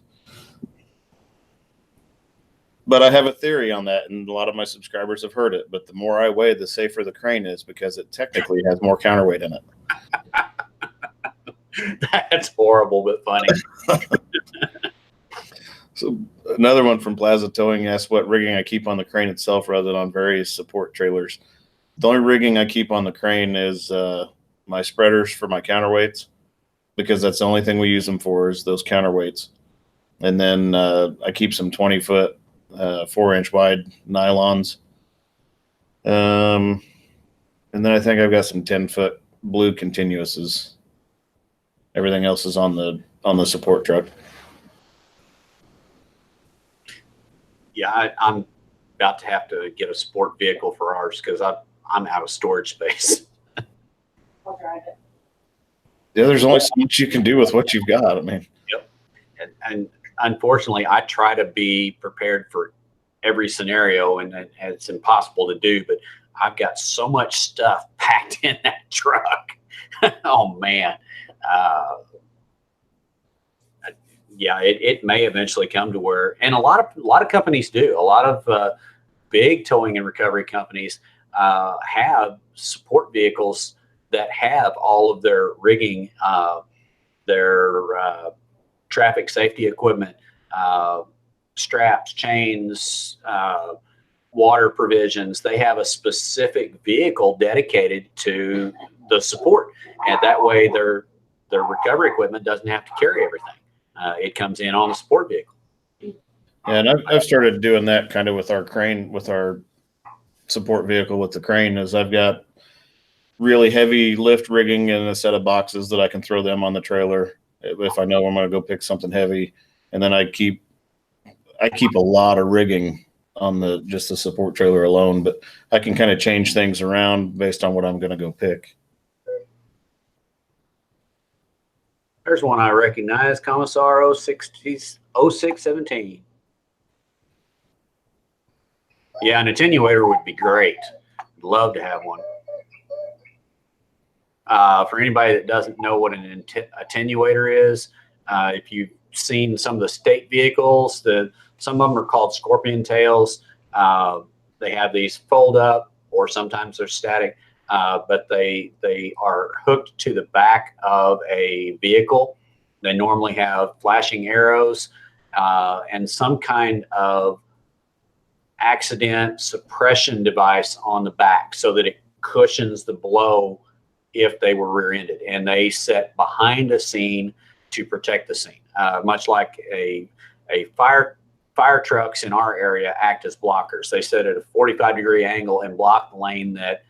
[SPEAKER 1] But I have a theory on that, and a lot of my subscribers have heard it. But the more I weigh, the safer the crane is because it technically has more counterweight in it.
[SPEAKER 2] That's horrible, but funny.
[SPEAKER 1] So another one from Plaza Towing asked what rigging I keep on the crane itself rather than on various support trailers. The only rigging I keep on the crane is my spreaders for my counterweights, because that's the only thing we use them for is those counterweights. And then I keep some 20-foot, 4-inch wide nylons. And then I think I've got some 10-foot blue continuouses. Everything else is on the support truck.
[SPEAKER 2] Yeah, I'm about to have to get a sport vehicle for ours because I'm out of storage space.
[SPEAKER 4] I'll drive it.
[SPEAKER 1] Yeah, there's only so much you can do with what you've got. I mean,
[SPEAKER 2] yep. And unfortunately, I try to be prepared for every scenario, and it's impossible to do. But I've got so much stuff packed in that truck. Oh man. It may eventually come to where, and a lot of companies do. A lot of big towing and recovery companies have support vehicles that have all of their rigging, their traffic safety equipment, straps, chains, water provisions. They have a specific vehicle dedicated to the support, and that way their recovery equipment doesn't have to carry everything. it comes in on a support vehicle.
[SPEAKER 1] Yeah, and I've started doing that kind of with our crane, with our support vehicle with the crane, is I've got really heavy lift rigging and a set of boxes that I can throw them on the trailer if I know I'm going to go pick something heavy. And then I keep a lot of rigging on just the support trailer alone, but I can kind of change things around based on what I'm going to go pick.
[SPEAKER 2] There's one I recognize, Commissar 0617. Yeah, an attenuator would be great. Love to have one. For anybody that doesn't know what an attenuator is, if you've seen some of the state vehicles, some of them are called scorpion tails. They have these fold up, or sometimes they're static, but they are hooked to the back of a vehicle. They normally have flashing arrows and some kind of accident suppression device on the back so that it cushions the blow if they were rear-ended. And they set behind a scene to protect the scene, much like a fire trucks in our area act as blockers. They sit at a 45-degree angle and block the lane that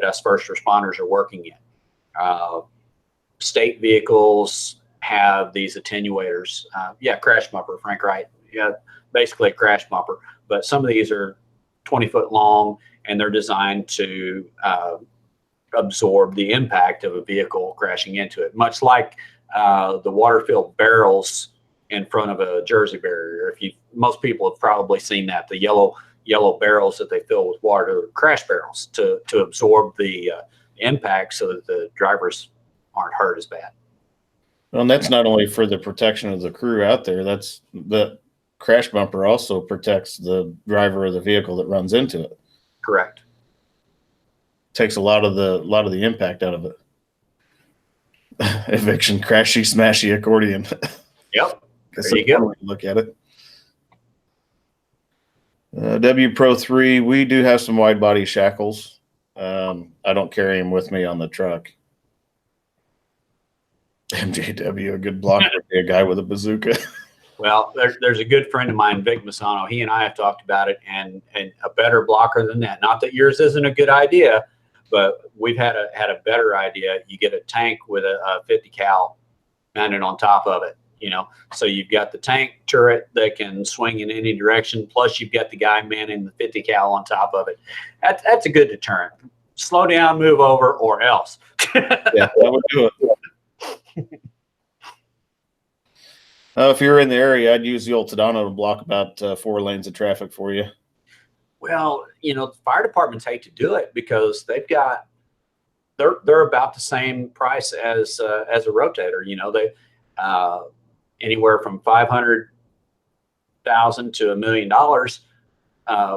[SPEAKER 2] us first responders are working in. State vehicles have these attenuators. Crash bumper, Frank, right? Yeah, basically a crash bumper. But some of these are 20 foot long, and they're designed to absorb the impact of a vehicle crashing into it, much like the water-filled barrels in front of a Jersey barrier. Most people have probably seen that, the yellow barrels that they fill with water, crash barrels, to absorb the impact so that the drivers aren't hurt as bad.
[SPEAKER 1] Well, and that's not only for the protection of the crew out there. That's the crash bumper also protects the driver of the vehicle that runs into it.
[SPEAKER 2] Correct.
[SPEAKER 1] Takes a lot of the impact out of it. Eviction, crashy, smashy accordion.
[SPEAKER 2] Yep. There you go.
[SPEAKER 1] Look at it. W Pro 3, we do have some wide body shackles. I don't carry them with me on the truck. MJW, a good blocker would be a guy with a bazooka.
[SPEAKER 2] Well, there's a good friend of mine, Vic Masano. He and I have talked about it, and a better blocker than that. Not that yours isn't a good idea, but we've had a better idea. You get a tank with a 50 cal mounted on top of it. So you've got the tank turret that can swing in any direction. Plus, you've got the guy manning the 50 cal on top of it. That's a good deterrent. Slow down, move over, or else.
[SPEAKER 1] Yeah, that would do it. If you're in the area, I'd use the old Tadano to block about 4 lanes of traffic for you.
[SPEAKER 2] Well, the fire departments hate to do it because they're about the same price as a Rotator. They anywhere from $500,000 to $1 million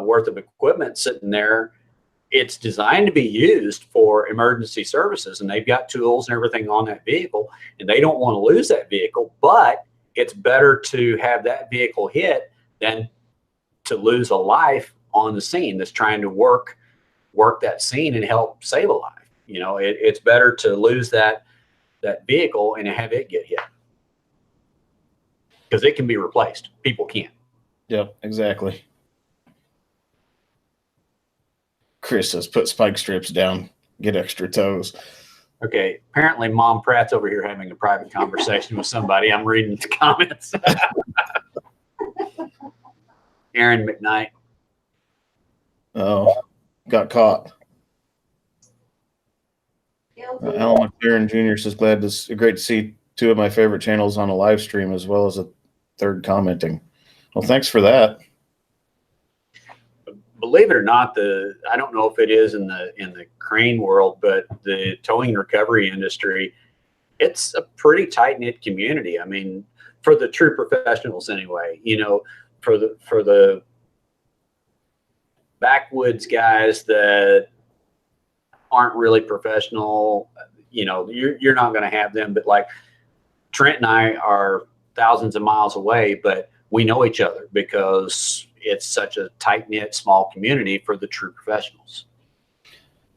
[SPEAKER 2] worth of equipment sitting there. It's designed to be used for emergency services, and they've got tools and everything on that vehicle, and they don't want to lose that vehicle, but it's better to have that vehicle hit than to lose a life on the scene that's trying to work that scene and help save a life. It's better to lose that vehicle and have it get hit, because it can be replaced. People can't.
[SPEAKER 1] Yep, exactly. Chris says, put spike strips down, get extra toes.
[SPEAKER 2] Okay, apparently Mom Pratt's over here having a private conversation with somebody. I'm reading the comments. Aaron McKnight.
[SPEAKER 1] Oh, got caught. Alan McLaren Jr. says, great to see 2 of my favorite channels on a live stream, as well as a 3rd commenting. Well, thanks for that.
[SPEAKER 2] Believe it or not, I don't know if it is in the crane world, but the towing and recovery industry, it's a pretty tight-knit community. I mean, for the true professionals anyway. For the backwoods guys that aren't really professional, you're not going to have them. But like Trent and I are thousands of miles away, but we know each other because it's such a tight-knit small community for the true professionals.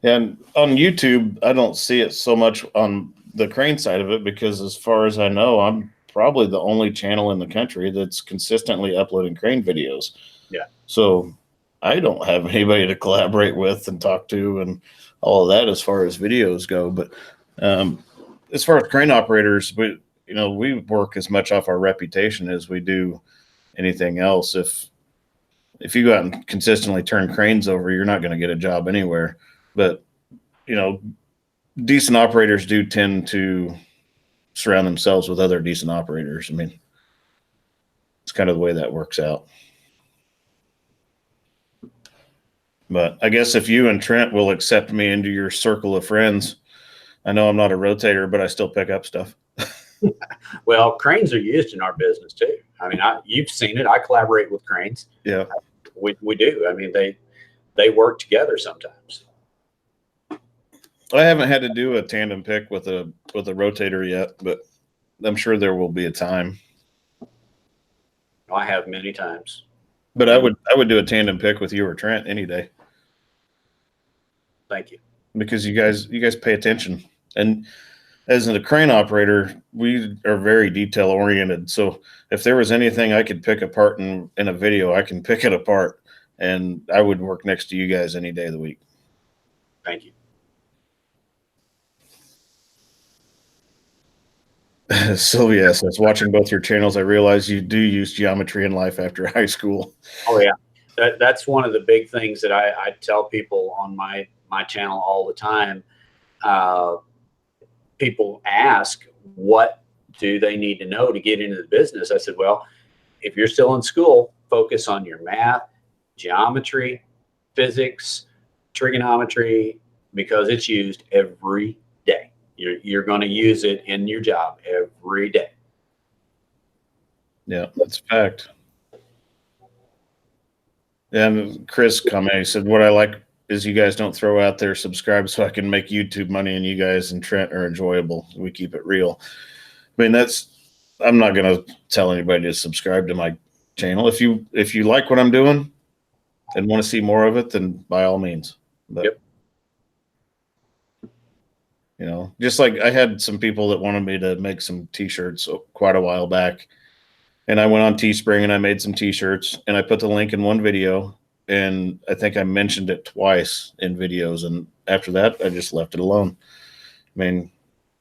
[SPEAKER 1] And on YouTube, I don't see it so much on the crane side of it, because as far as I know, I'm probably the only channel in the country that's consistently uploading crane videos.
[SPEAKER 2] Yeah.
[SPEAKER 1] So I don't have anybody to collaborate with and talk to and all of that as far as videos go. But as far as crane operators, we work as much off our reputation as we do anything else. If you go out and consistently turn cranes over, you're not going to get a job anywhere. But, decent operators do tend to surround themselves with other decent operators. I mean, it's kind of the way that works out. But I guess if you and Trent will accept me into your circle of friends, I know I'm not a rotator, but I still pick up stuff.
[SPEAKER 2] Well, cranes are used in our business too. I mean, you've seen it. I collaborate with cranes.
[SPEAKER 1] Yeah.
[SPEAKER 2] We do. I mean, they work together sometimes.
[SPEAKER 1] I haven't had to do a tandem pick with a rotator yet, but I'm sure there will be a time.
[SPEAKER 2] I have many times.
[SPEAKER 1] But I would do a tandem pick with you or Trent any day.
[SPEAKER 2] Thank you.
[SPEAKER 1] Because you guys pay attention. And as a crane operator, we are very detail oriented. So if there was anything I could pick apart in a video, I can pick it apart. And I would work next to you guys any day of the week.
[SPEAKER 2] Thank you.
[SPEAKER 1] Sylvia says, watching both your channels, I realize you do use geometry in life after high school.
[SPEAKER 2] Oh yeah. That's one of the big things that I tell people on my channel all the time. People ask, what do they need to know to get into the business? I said, well, if you're still in school, focus on your math, geometry, physics, trigonometry, because it's used every day. You're going to use it in your job every day.
[SPEAKER 1] Yeah, that's a fact. And Chris commented, he said, what I like is you guys don't throw out there subscribe so I can make YouTube money, and you guys and Trent are enjoyable. We keep it real. I mean, I'm not going to tell anybody to subscribe to my channel. If you like what I'm doing and want to see more of it, then by all means. But,
[SPEAKER 2] yep.
[SPEAKER 1] Just like I had some people that wanted me to make some t-shirts quite a while back, and I went on Teespring and I made some t-shirts, and I put the link in one video, and I think I mentioned it twice in videos. And after that, I just left it alone. I mean,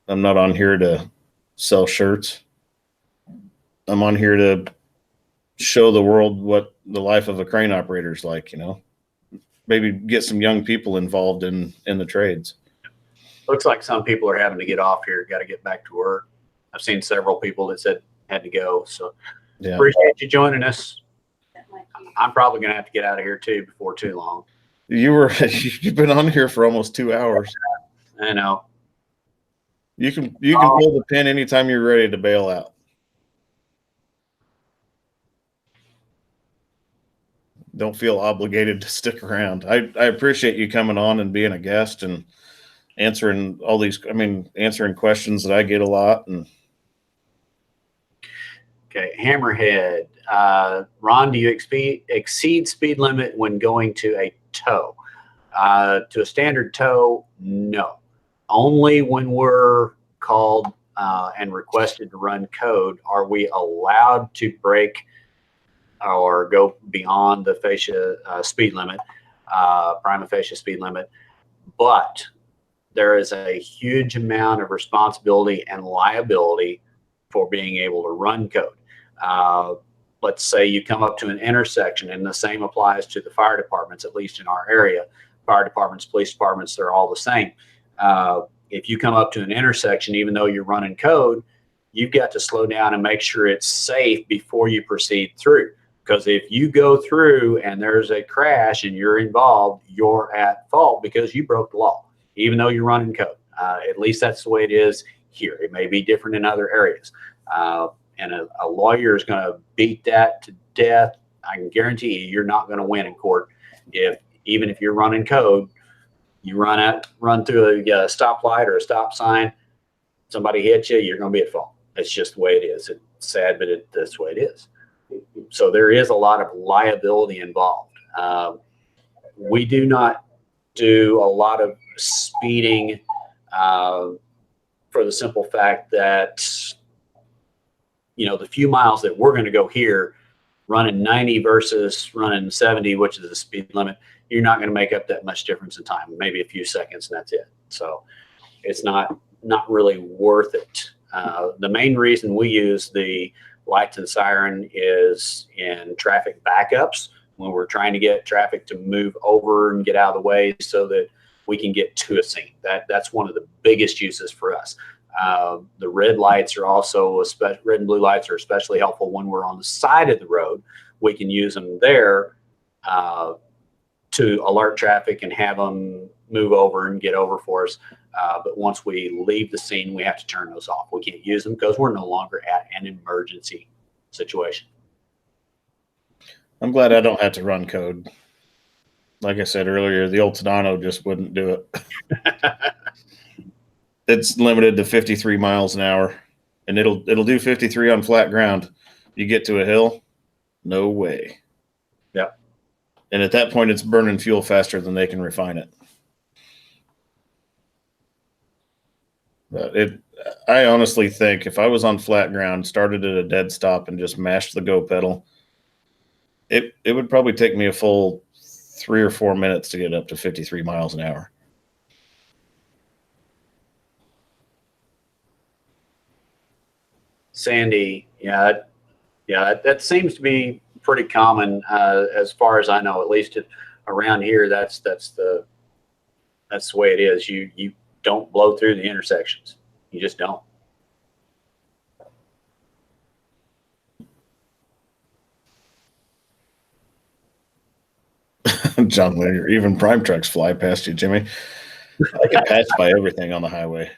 [SPEAKER 1] I'm not on here to sell shirts. I'm on here to show the world what the life of a crane operator is like, maybe get some young people involved in the trades.
[SPEAKER 2] Looks like some people are having to get off here. Got to get back to work. I've seen several people that said had to go. So
[SPEAKER 1] yeah.
[SPEAKER 2] Appreciate you joining us. I'm probably going to have to get out of here too before too long.
[SPEAKER 1] You've been on here for almost 2 hours.
[SPEAKER 2] I know.
[SPEAKER 1] You can pull the pin anytime you're ready to bail out. Don't feel obligated to stick around. I appreciate you coming on and being a guest and answering answering questions that I get a lot. And
[SPEAKER 2] okay, Hammerhead. Ron, do you exceed speed limit when going to a tow? To a standard tow, no. Only when we're called and requested to run code are we allowed to break or go beyond the fascia speed limit, prima facie speed limit. But there is a huge amount of responsibility and liability for being able to run code. Let's say you come up to an intersection, and the same applies to the fire departments, at least in our area. Fire departments, police departments, they're all the same. If you come up to an intersection, even though you're running code, you've got to slow down and make sure it's safe before you proceed through. Because if you go through and there's a crash and you're involved, you're at fault because you broke the law, even though you're running code. At least that's the way it is here. It may be different in other areas. And a lawyer is going to beat that to death. I can guarantee you're not going to win in court. Even if you're running code, you run through a stoplight or a stop sign, somebody hits you, you're going to be at fault. It's just the way it is. It's sad, but that's the way it is. So there is a lot of liability involved. We do not do a lot of speeding for the simple fact that the few miles that we're going to go here, running 90 versus running 70, which is the speed limit, you're not going to make up that much difference in time, maybe a few seconds, and that's it. So it's not really worth it. The main reason we use the lights and siren is in traffic backups, when we're trying to get traffic to move over and get out of the way so that we can get to a scene. That's one of the biggest uses for us. The red lights are also, red and blue lights are especially helpful when we're on the side of the road. We can use them there to alert traffic and have them move over and get over for us. But once we leave the scene, we have to turn those off. We can't use them because we're no longer at an emergency situation.
[SPEAKER 1] I'm glad I don't have to run code. Like I said earlier, the old Tadano just wouldn't do it. It's limited to 53 miles an hour, and it'll do 53 on flat ground. You get to a hill, no way.
[SPEAKER 2] Yep.
[SPEAKER 1] And at that point, it's burning fuel faster than they can refine it. But I honestly think if I was on flat ground, started at a dead stop, and just mashed the go pedal, it would probably take me a full 3 or 4 minutes to get up to 53 miles an hour.
[SPEAKER 2] Sandy, that seems to be pretty common as far as I know. At least around here, that's the way it is. You don't blow through the intersections. You just don't.
[SPEAKER 1] John Lear, even prime trucks fly past you, Jimmy. I get passed by everything on the highway.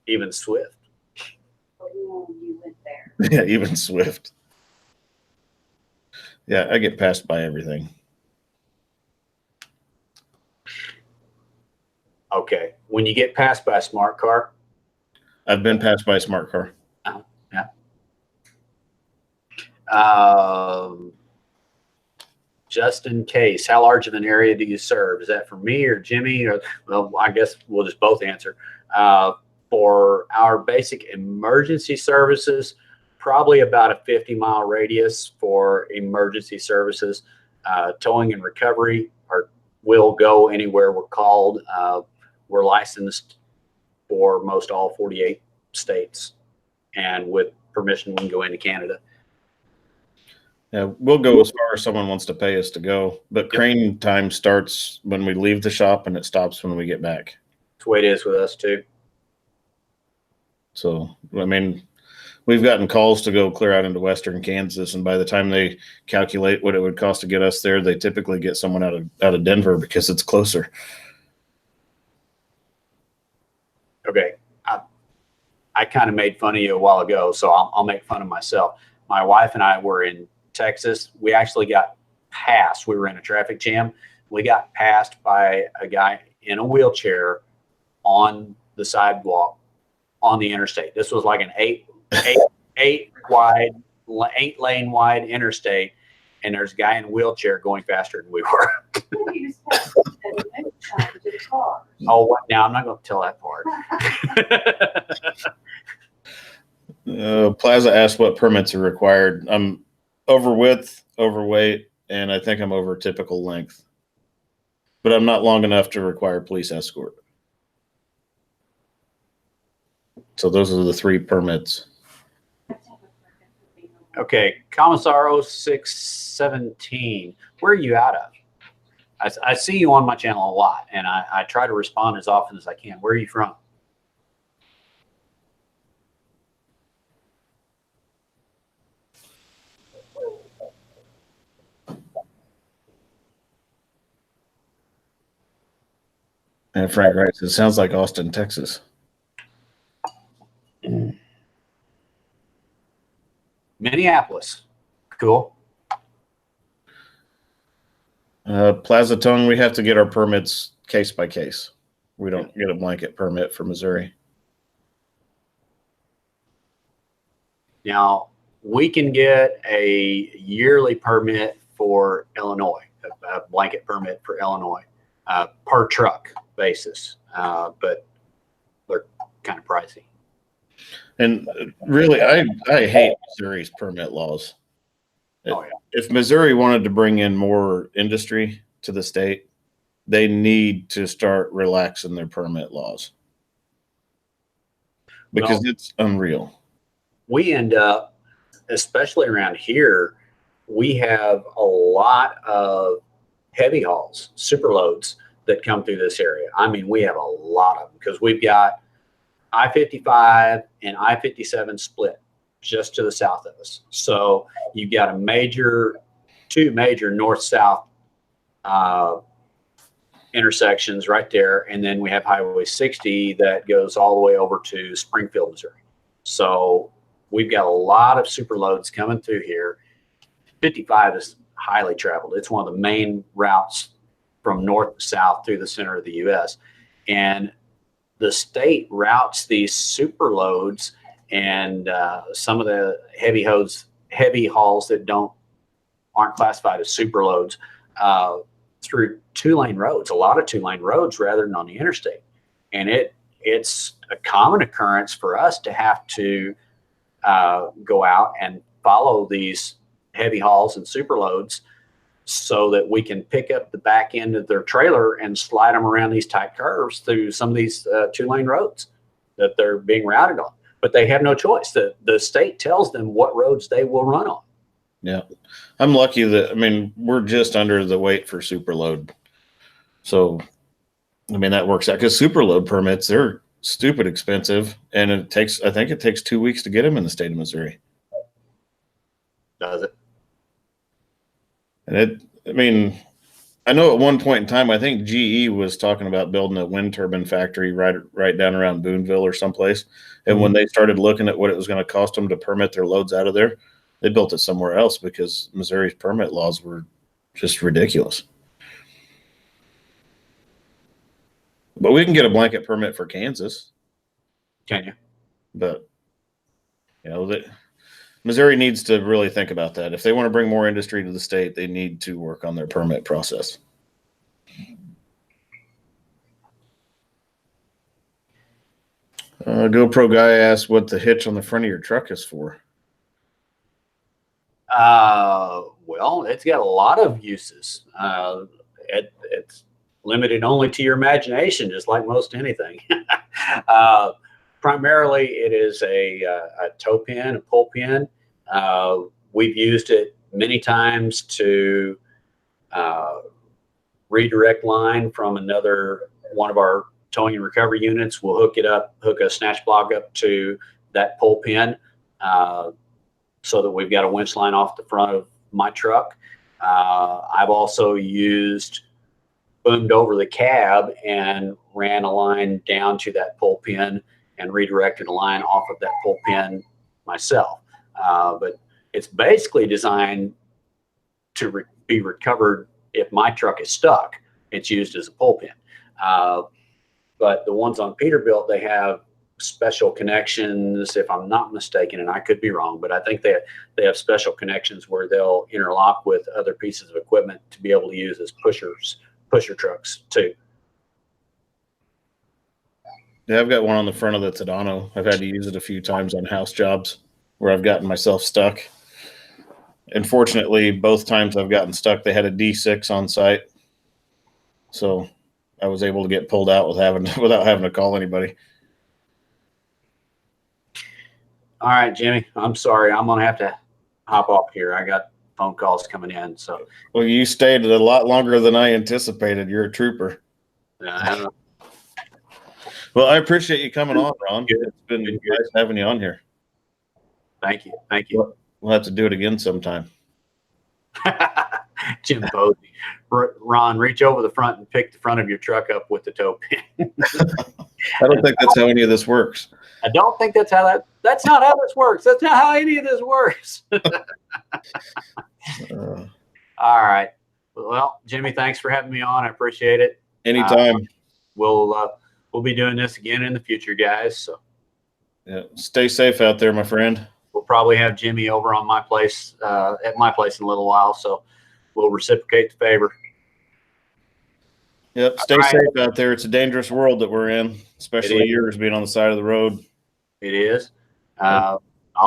[SPEAKER 2] Even Swift.
[SPEAKER 4] Oh, you went there.
[SPEAKER 1] Yeah, even Swift. Yeah, I get passed by everything.
[SPEAKER 2] Okay. When you get passed by a smart car.
[SPEAKER 1] I've been passed by a smart car.
[SPEAKER 2] Yeah. Just in case, how large of an area do you serve? Is that for me or Jimmy? Or, well, I guess we'll just both answer. For our basic emergency services, probably about a 50-mile radius for emergency services. Towing and recovery will go anywhere we're called. We're licensed for most all 48 states, and with permission, we can go into Canada.
[SPEAKER 1] Yeah, we'll go as far as someone wants to pay us to go, but crane time starts when we leave the shop and it stops when we get back.
[SPEAKER 2] That's the way it is with us too.
[SPEAKER 1] So, I mean, we've gotten calls to go clear out into western Kansas, and by the time they calculate what it would cost to get us there, they typically get someone out of Denver because it's closer.
[SPEAKER 2] Okay, I kind of made fun of you a while ago, so I'll make fun of myself. My wife and I were in Texas. We actually got passed. We were in a traffic jam. We got passed by a guy in a wheelchair on the sidewalk on the interstate. This was like an eight lane wide interstate, and there's a guy in a wheelchair going faster than we were.
[SPEAKER 4] You just have to to the car.
[SPEAKER 2] Oh, now I'm not going to tell that part.
[SPEAKER 1] Plaza asked what permits are required. I'm over width, overweight, and I think I'm over typical length. But I'm not long enough to require police escort. So those are the 3 permits.
[SPEAKER 2] Okay, Commissar 0617, where are you out of? I see you on my channel a lot, and I try to respond as often as I can. Where are you from?
[SPEAKER 1] And Frank writes, it sounds like Austin, Texas.
[SPEAKER 2] Minneapolis. Cool.
[SPEAKER 1] Plaza Tongue, we have to get our permits case by case. We don't get a blanket permit for Missouri.
[SPEAKER 2] Now, we can get a yearly permit for Illinois, a blanket permit for Illinois, per truck basis, but they're kind of pricey.
[SPEAKER 1] And really, I hate Missouri's permit laws.
[SPEAKER 2] Oh, yeah.
[SPEAKER 1] If Missouri wanted to bring in more industry to the state, they need to start relaxing their permit laws because it's unreal.
[SPEAKER 2] We end up, especially around here, we have a lot of heavy hauls, super loads that come through this area. I mean, we have a lot of them because we've got I-55 and I-57 split just to the south of us. So you've got two major north-south intersections right there. And then we have Highway 60 that goes all the way over to Springfield, Missouri. So we've got a lot of super loads coming through here. 55 is highly traveled. It's one of the main routes from north to south through the center of the U.S. And the state routes these super loads and some of the heavy hauls that aren't classified as super loads through 2-lane roads, a lot of 2-lane roads rather than on the interstate. And it's a common occurrence for us to have to go out and follow these heavy hauls and super loads so that we can pick up the back end of their trailer and slide them around these tight curves through some of these 2-lane roads that they're being routed on. But they have no choice. The state tells them what roads they will run on.
[SPEAKER 1] Yeah. I'm lucky that, I mean, we're just under the weight for super load. So, I mean, that works out because super load permits, they're stupid expensive. And I think it takes 2 weeks to get them in the state of Missouri.
[SPEAKER 2] Does it?
[SPEAKER 1] And I mean, I know at one point in time, I think GE was talking about building a wind turbine factory right down around Boonville or someplace. And when they started looking at what it was going to cost them to permit their loads out of there, they built it somewhere else because Missouri's permit laws were just ridiculous. But we can get a blanket permit for Kansas.
[SPEAKER 2] Can you?
[SPEAKER 1] But, you know, Missouri needs to really think about that. If they want to bring more industry to the state, they need to work on their permit process. GoPro guy asked what the hitch on the front of your truck is for.
[SPEAKER 2] Well, it's got a lot of uses. It's limited only to your imagination, just like most anything. Primarily, it is a tow pin, a pull pin. We've used it many times to redirect line from another one of our towing and recovery units. We'll hook a snatch block up to that pull pin so that we've got a winch line off the front of my truck. I've also boomed over the cab and ran a line down to that pull pin and redirected a line off of that pull pin myself. But it's basically designed to be recovered if my truck is stuck. It's used as a pull pin. But the ones on Peterbilt, they have special connections, if I'm not mistaken, and I could be wrong, but I think they have special connections where they'll interlock with other pieces of equipment to be able to use as pusher trucks too.
[SPEAKER 1] Yeah, I've got one on the front of the Tadano. I've had to use it a few times on house jobs where I've gotten myself stuck. Unfortunately, both times I've gotten stuck, they had a D6 on site. So I was able to get pulled out without having to call anybody.
[SPEAKER 2] All right, Jimmy, I'm sorry. I'm going to have to hop off here. I got phone calls coming in. So,
[SPEAKER 1] well, you stayed a lot longer than I anticipated. You're a trooper. Well, I appreciate you coming on, Ron. It's been nice having you on here.
[SPEAKER 2] Thank you. Thank you.
[SPEAKER 1] We'll have to do it again sometime.
[SPEAKER 2] Jim Posey. Ron, reach over the front and pick the front of your truck up with the tow pin.
[SPEAKER 1] I don't think that's how any of this works.
[SPEAKER 2] I don't think that's not how this works. That's not how any of this works. All right. Well, Jimmy, thanks for having me on. I appreciate it.
[SPEAKER 1] Anytime.
[SPEAKER 2] We'll be doing this again in the future, guys. So
[SPEAKER 1] yeah, stay safe out there, my friend.
[SPEAKER 2] We'll probably have Jimmy over on my place, at my place in a little while. So we'll reciprocate the favor.
[SPEAKER 1] Yep. Stay safe out there. It's a dangerous world that we're in, especially yours being on the side of the road.
[SPEAKER 2] It is. I'll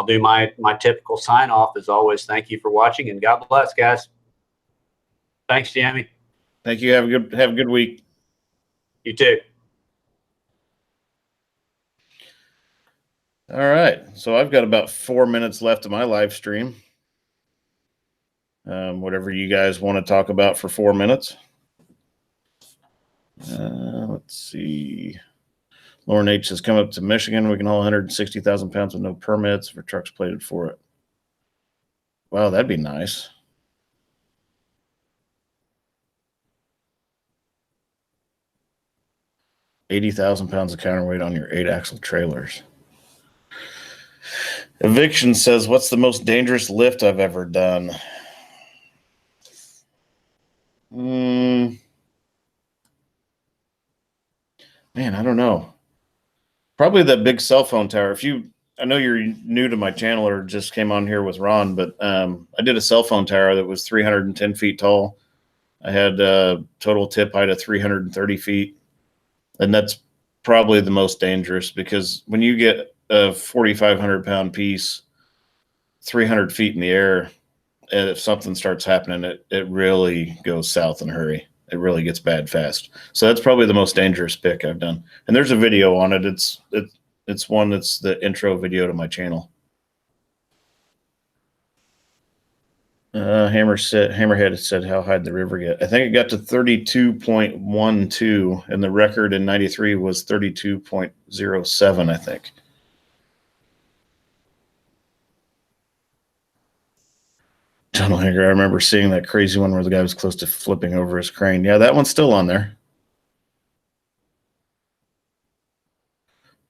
[SPEAKER 2] do my typical sign off as always. Thank you for watching, and God bless, guys. Thanks, Jamie.
[SPEAKER 1] Thank you. Have a good week.
[SPEAKER 2] You too.
[SPEAKER 1] All right. So I've got about 4 minutes left of my live stream. Whatever you guys want to talk about for 4 minutes. Let's see. Lauren H has come up to Michigan. We can haul 160,000 pounds with no permits for trucks plated for it. Wow, that'd be nice. $80,000 pounds of counterweight on your 8-axle trailers. Eviction says, what's the most dangerous lift I've ever done? Man, I don't know. Probably that big cell phone tower. I know you're new to my channel or just came on here with Ron, but I did a cell phone tower that was 310 feet tall. I had a total tip height of 330 feet. And that's probably the most dangerous, because when you get a 4,500 pound piece, 300 feet in the air, and if something starts happening, it really goes south in a hurry. It really gets bad fast. So that's probably the most dangerous pick I've done. And there's a video on it. It's one that's the intro video to my channel. Hammerhead said, how high did the river get? I think it got to 32.12, and the record in 93 was 32.07, I think. John Hanger, I remember seeing that crazy one where the guy was close to flipping over his crane. Yeah, that one's still on there.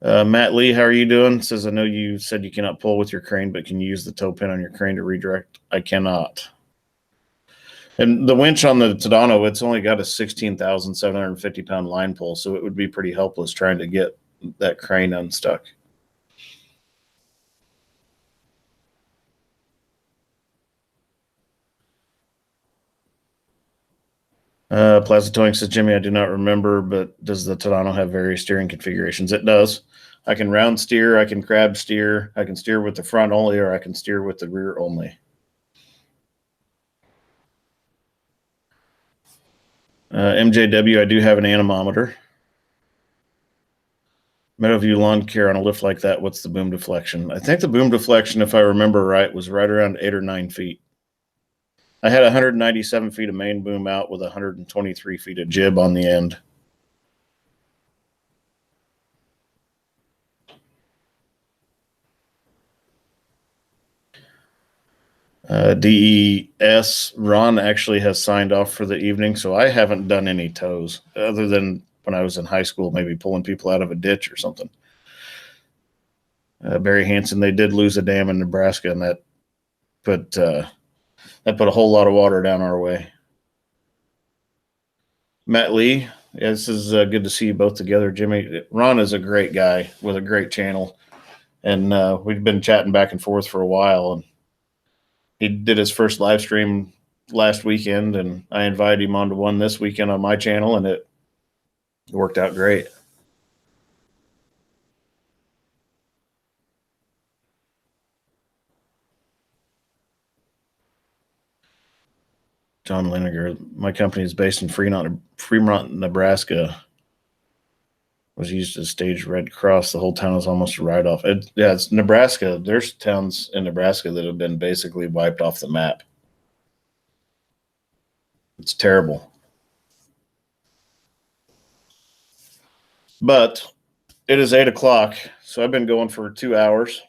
[SPEAKER 1] Matt Lee, how are you doing? Says, I know you said you cannot pull with your crane, but can you use the tow pin on your crane to redirect? I cannot. And the winch on the Tadano, it's only got a 16,750 pound line pull, so it would be pretty helpless trying to get that crane unstuck. Plaza Towing says, Jimmy, I do not remember, but does the Tadano have various steering configurations? It does. I can round steer, I can crab steer, I can steer with the front only, or I can steer with the rear only. MJW, I do have an anemometer. Meadowview Lawn Care on a lift like that, what's the boom deflection? I think the boom deflection, if I remember right, was right around 8 or 9 feet. I had 197 feet of main boom out with 123 feet of jib on the end. DES, Ron actually has signed off for the evening, so I haven't done any tows other than when I was in high school, maybe pulling people out of a ditch or something. Barry Hansen, they did lose a dam in Nebraska, and that put a whole lot of water down our way. Matt Lee, yeah, this is good to see you both together. Jimmy, Ron is a great guy with a great channel, and we've been chatting back and forth for a while. And he did his first live stream last weekend, and I invited him onto one this weekend on my channel, and it worked out great. John Liniger, my company is based in Fremont, Nebraska. Was used as stage Red Cross. The whole town is almost a write-off. It's Nebraska. There's towns in Nebraska that have been basically wiped off the map. It's terrible. But it is 8 o'clock, so I've been going for 2 hours.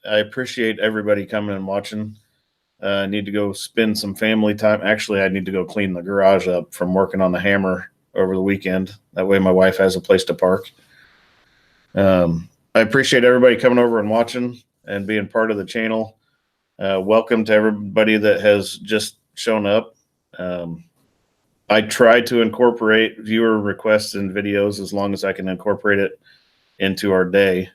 [SPEAKER 1] I appreciate everybody coming and watching. I need to go spend some family time. Actually, I need to go clean the garage up from working on the hammer over the weekend. That way my wife has a place to park. I appreciate everybody coming over and watching and being part of the channel. Welcome to everybody that has just shown up. I try to incorporate viewer requests in videos as long as I can incorporate it into our day.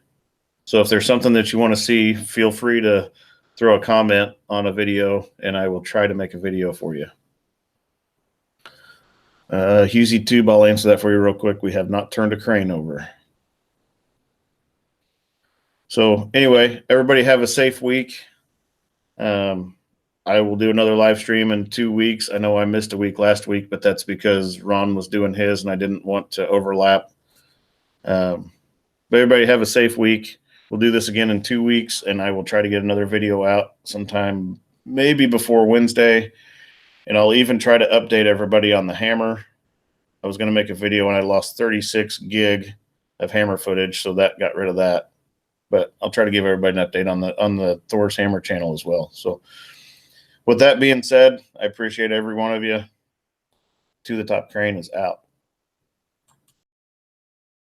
[SPEAKER 1] So if there's something that you want to see, feel free to throw a comment on a video, and I will try to make a video for you. Husey Tube, I'll answer that for you real quick. We have not turned a crane over. So anyway, everybody have a safe week. I will do another live stream in 2 weeks. I know I missed a week last week, but that's because Ron was doing his and I didn't want to overlap. But everybody have a safe week. We'll do this again in 2 weeks, and I will try to get another video out sometime maybe before Wednesday. And I'll even try to update everybody on the hammer. I was going to make a video and I lost 36 gig of hammer footage, so that got rid of that. But I'll try to give everybody an update on the Thor's Hammer channel as well. So with that being said, I appreciate every one of you. To the Top Crane is out.